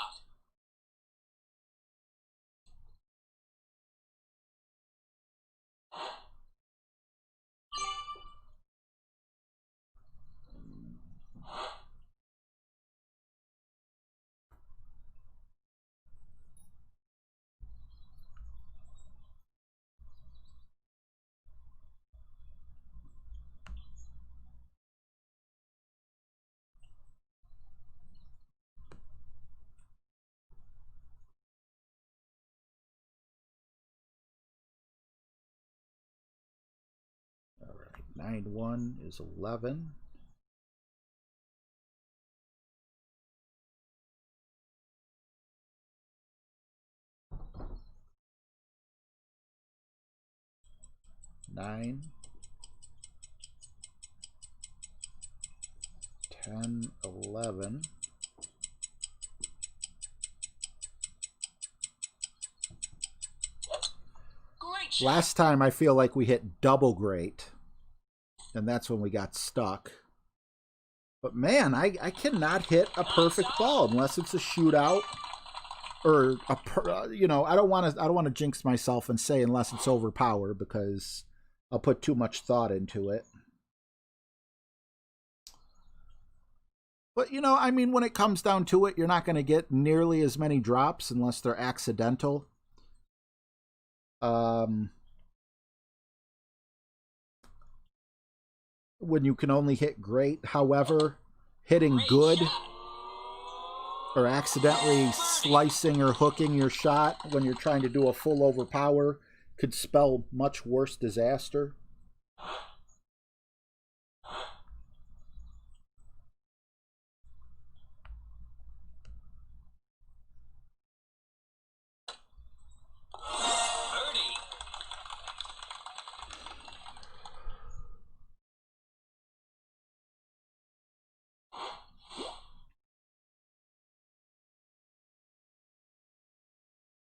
All right, 9-1 is 11. Nine, 10, 11. Great shot. Last time I feel like we hit double great, and that's when we got stuck. But man, I cannot hit a perfect ball unless it's a shootout or I don't want to jinx myself and say unless it's overpower, because I'll put too much thought into it. But I mean, when it comes down to it, you're not going to get nearly as many drops unless they're accidental. When you can only hit great. However, hitting good or accidentally slicing or hooking your shot when you're trying to do a full overpower could spell much worse disaster. Birdie.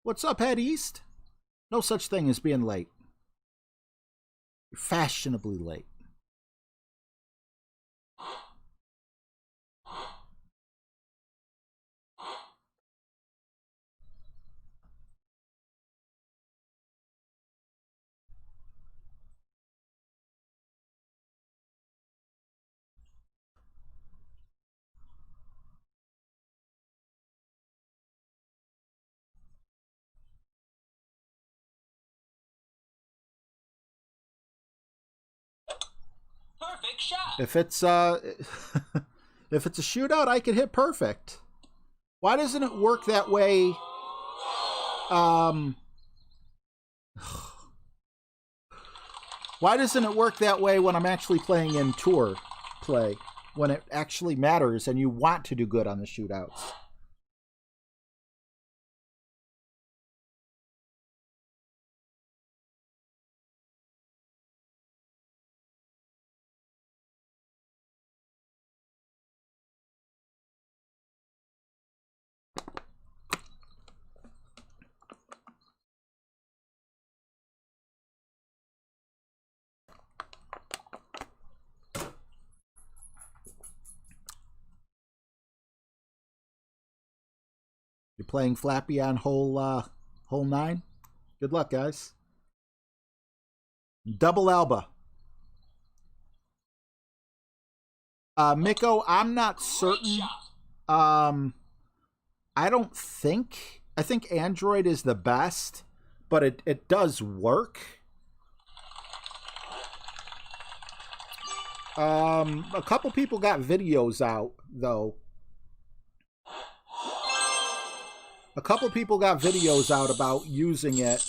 What's up, Head East? No such thing as being late. You're fashionably late. Perfect shot. If it's if it's a shootout, I can hit perfect. Why doesn't it work that way? Why doesn't it work that way when I'm actually playing in tour play? When it actually matters and you want to do good on the shootouts? You're playing Flappy on hole 9? Good luck, guys. Double Alba. Miko, I'm not certain. I think Android is the best, but it does work. A couple people got videos out, though. A couple people got videos out about using it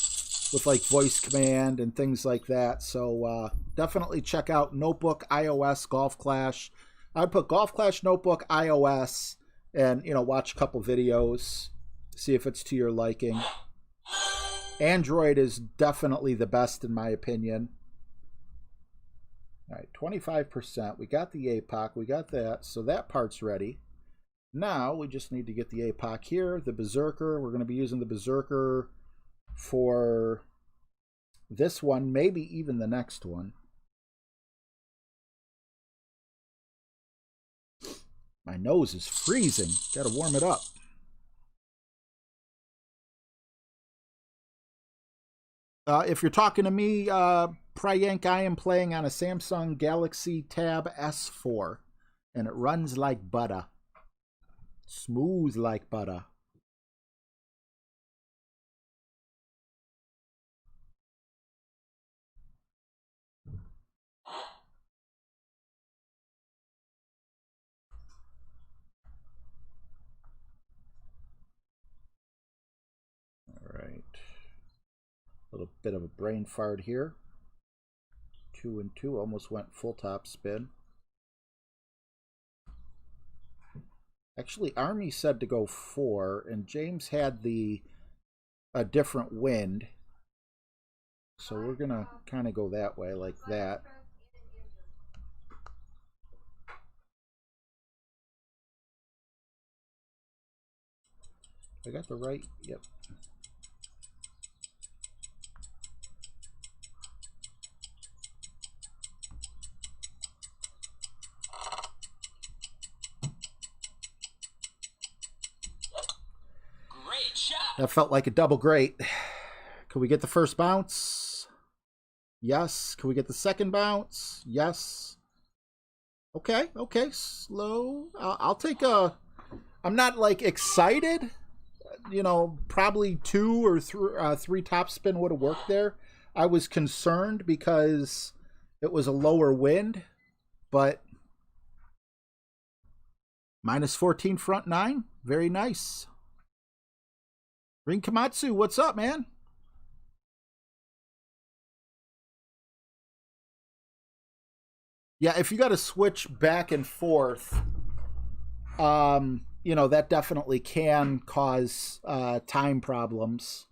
with like voice command and things like that. So definitely check out Notebook, iOS, Golf Clash. I'd put Golf Clash, Notebook, iOS, and watch a couple videos, see if it's to your liking. Android is definitely the best in my opinion. All right, 25%. We got the APOC. We got that. So that part's ready. Now we just need to get the APOC here. The Berserker. We're going to be using the Berserker for this one, maybe even the next one. My nose is freezing. Got to warm it up. If you're talking to me, Priyank, I am playing on a Samsung Galaxy Tab S4, and it runs like butter. Smooth like butter. All right. A little bit of a brain fart here. 2 and 2, almost went full top spin. Actually, Army said to go 4, and James had a different wind. So we're gonna kind of go that way, like that. I got the right, yep. That felt like a double great. Can we get the first bounce? Yes. Can we get the second bounce? Yes. Okay, okay, slow. I'll take a... I'm not, like, excited. Probably 2 or 3 top spin would have worked there. I was concerned because it was a lower wind, but... minus 14 front 9. Very nice. Ring Komatsu, what's up, man? Yeah, if you got to switch back and forth, that definitely can cause time problems.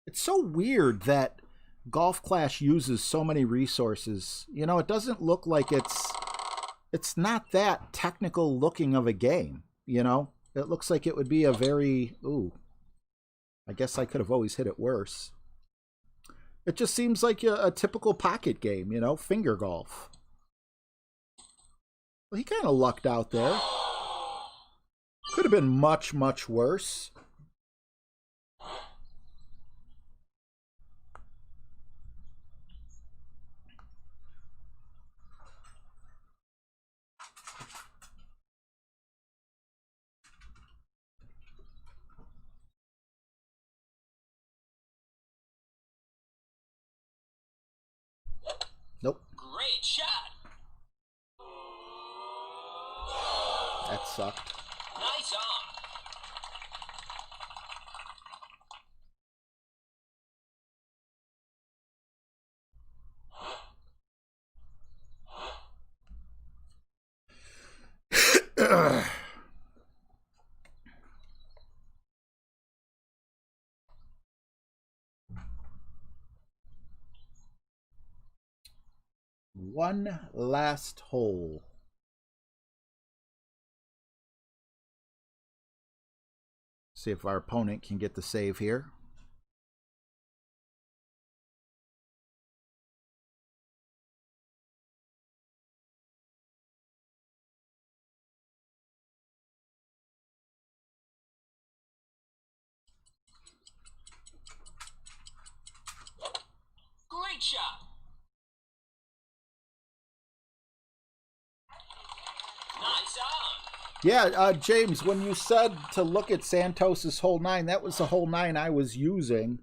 It's so weird that Golf Clash uses so many resources. It doesn't look like it's not that technical looking of a game, It looks like it would be a very, I guess I could have always hit it worse. It just seems like a typical pocket game, finger golf. Well, he kind of lucked out there. Could have been much, much worse. Nope. Great shot. That sucked. Nice on. One last hole. See if our opponent can get the save here. shot. Nice on. Yeah, James, when you said to look at Santos's hole 9, that was the hole 9 I was using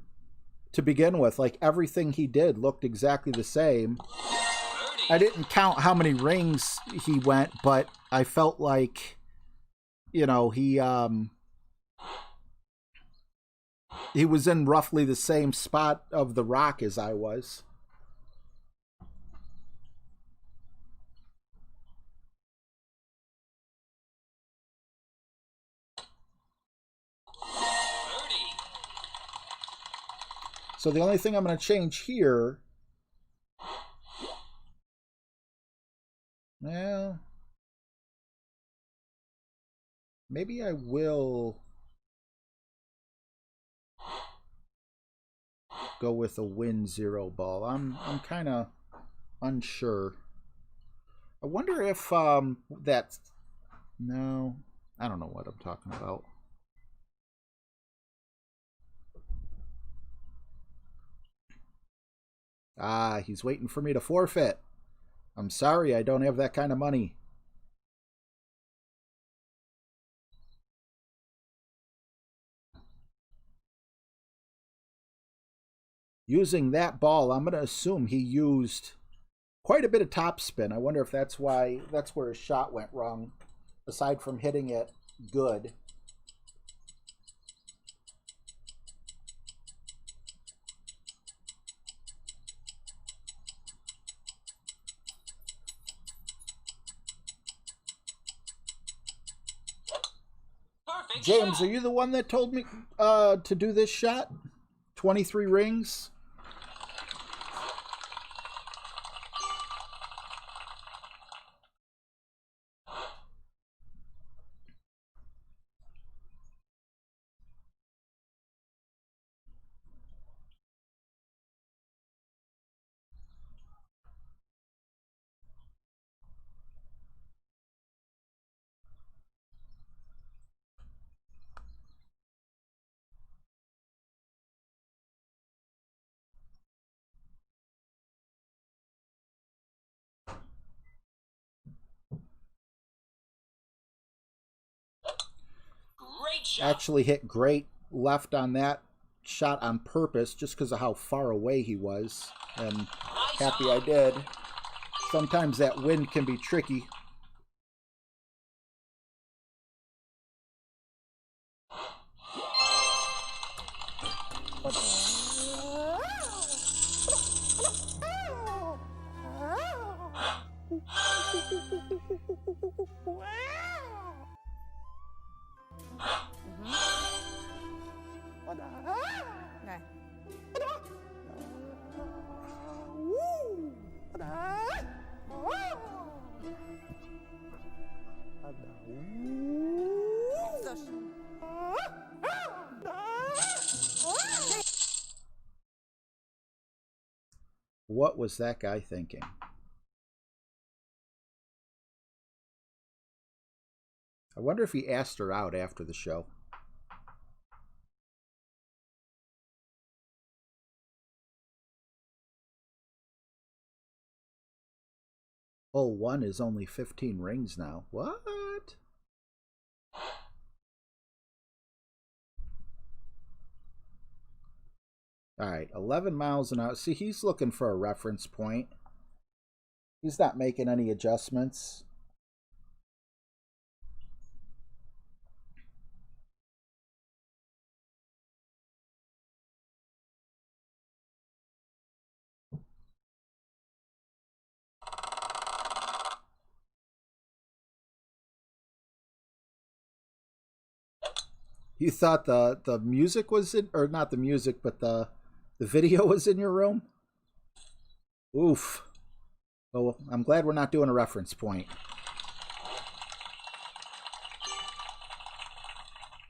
to begin with. Like, everything he did looked exactly the same. I didn't count how many rings he went, but I felt like, you know, he was in roughly the same spot of the rock as I was. So the only thing I'm going to change here, well, maybe I will go with a win 0 ball. I'm kind of unsure. I wonder if that's, no, I don't know what I'm talking about. Ah, he's waiting for me to forfeit. I'm sorry, I don't have that kind of money. Using that ball, I'm going to assume he used quite a bit of topspin. I wonder if that's why, that's where his shot went wrong, aside from hitting it good. James, are you the one that told me to do this shot? 23 rings? Actually hit great left on that shot on purpose just because of how far away he was, and happy I did. Sometimes that wind can be tricky. What was that guy thinking? I wonder if he asked her out after the show. Hole 1 is only 15 rings now. What? All right, 11 miles an hour. See, he's looking for a reference point. He's not making any adjustments. You thought the music was in, or not the music, but the video was in your room? Oof. Well, I'm glad we're not doing a reference point.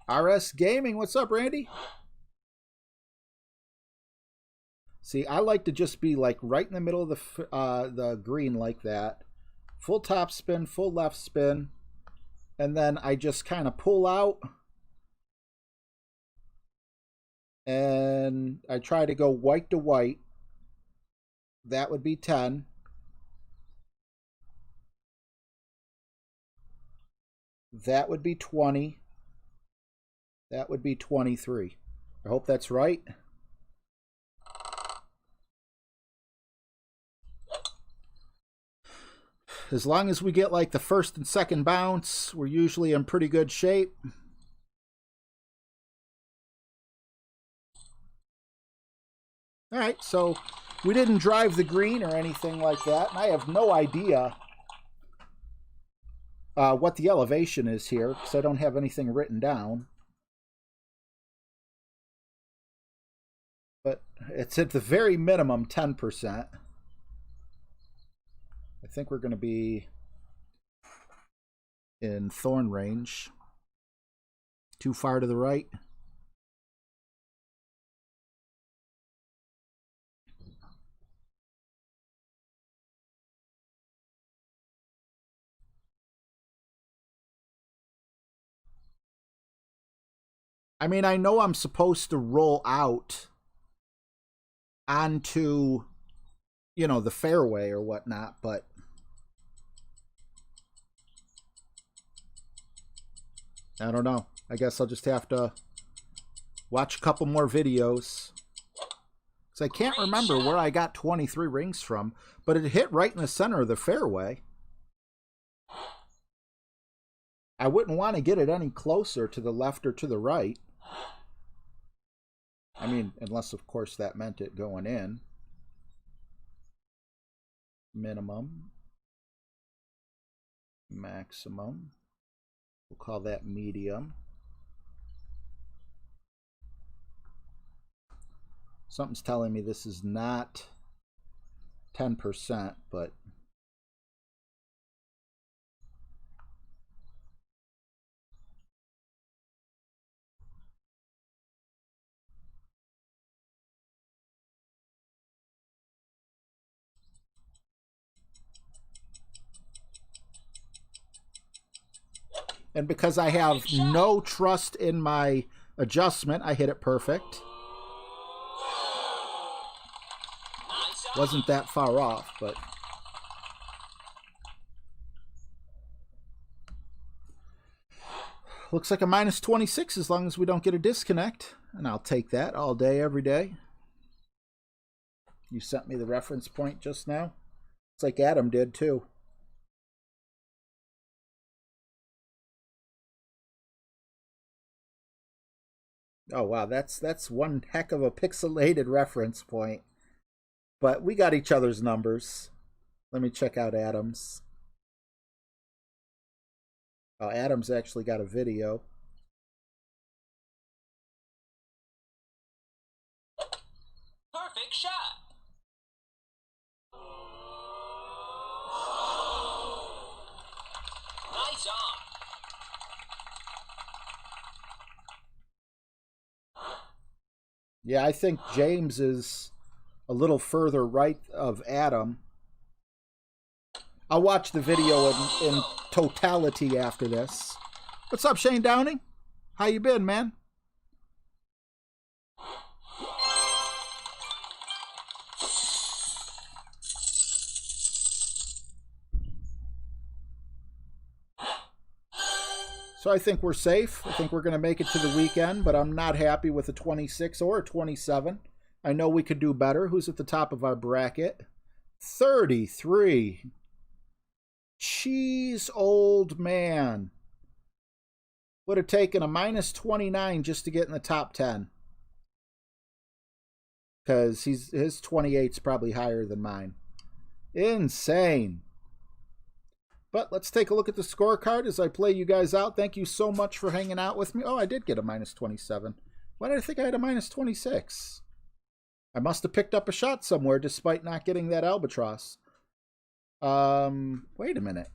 RS Gaming, what's up, Randy? See, I like to just be like right in the middle of the green like that. Full top spin, full left spin, and then I just kind of pull out. And I try to go white to white. That would be 10. That would be 20. That would be 23. I hope that's right. As long as we get like the first and second bounce, we're usually in pretty good shape. All right, so we didn't drive the green or anything like that. And I have no idea what the elevation is here because I don't have anything written down. But it's at the very minimum 10%. I think we're going to be in thorn range. Too far to the right. I mean, I know I'm supposed to roll out onto, you know, the fairway or whatnot, but I don't know. I guess I'll just have to watch a couple more videos. So I can't remember where I got 23 rings from, but it hit right in the center of the fairway. I wouldn't want to get it any closer to the left or to the right. I mean, unless, of course, that meant it going in. Minimum. Maximum. We'll call that medium. Something's telling me this is not 10%, but and because I have no trust in my adjustment, I hit it perfect. Wasn't that far off, but looks like a minus 26 as long as we don't get a disconnect. And I'll take that all day, every day. You sent me the reference point just now. It's like Adam did too. Oh wow, that's one heck of a pixelated reference point. But we got each other's numbers. Let me check out Adam's. Oh, Adam's actually got a video. Perfect shot. Nice on. Yeah, I think James is a little further right of Adam. I'll watch the video in totality after this. What's up, Shane Downing? How you been, man? So I think we're safe. I think we're going to make it to the weekend, but I'm not happy with a 26 or a 27. I know we could do better. Who's at the top of our bracket? 33. Cheese old man. Would have taken a minus 29 just to get in the top 10. Because his 28's probably higher than mine. Insane. But let's take a look at the scorecard as I play you guys out. Thank you so much for hanging out with me. Oh, I did get a minus 27. Why did I think I had a minus 26? I must have picked up a shot somewhere despite not getting that albatross. Wait a minute.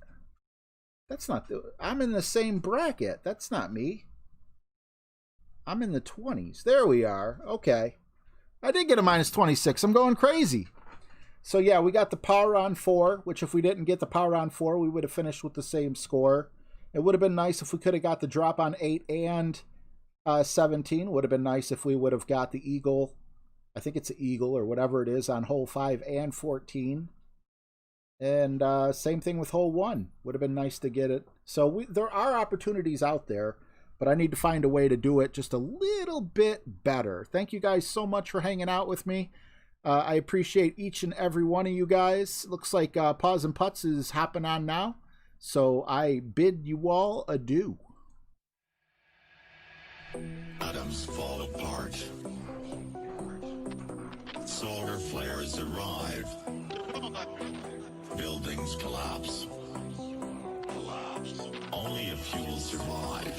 That's not I'm in the same bracket. That's not me. I'm in the 20s. There we are. Okay. I did get a minus 26. I'm going crazy. So yeah, we got the par on 4, which if we didn't get the par on 4, we would have finished with the same score. It would have been nice if we could have got the drop on 8 and 17. Would have been nice if we would have got the eagle I think it's an eagle or whatever it is on hole 5 and 14. And same thing with hole 1. Would have been nice to get it. So there are opportunities out there, but I need to find a way to do it just a little bit better. Thank you guys so much for hanging out with me. I appreciate each and every one of you guys. Looks like Paws and Putts is hopping on now. So I bid you all adieu. Atoms fall apart. Solar flares arrive. Buildings collapse. Only a few will survive.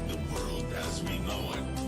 The world as we know it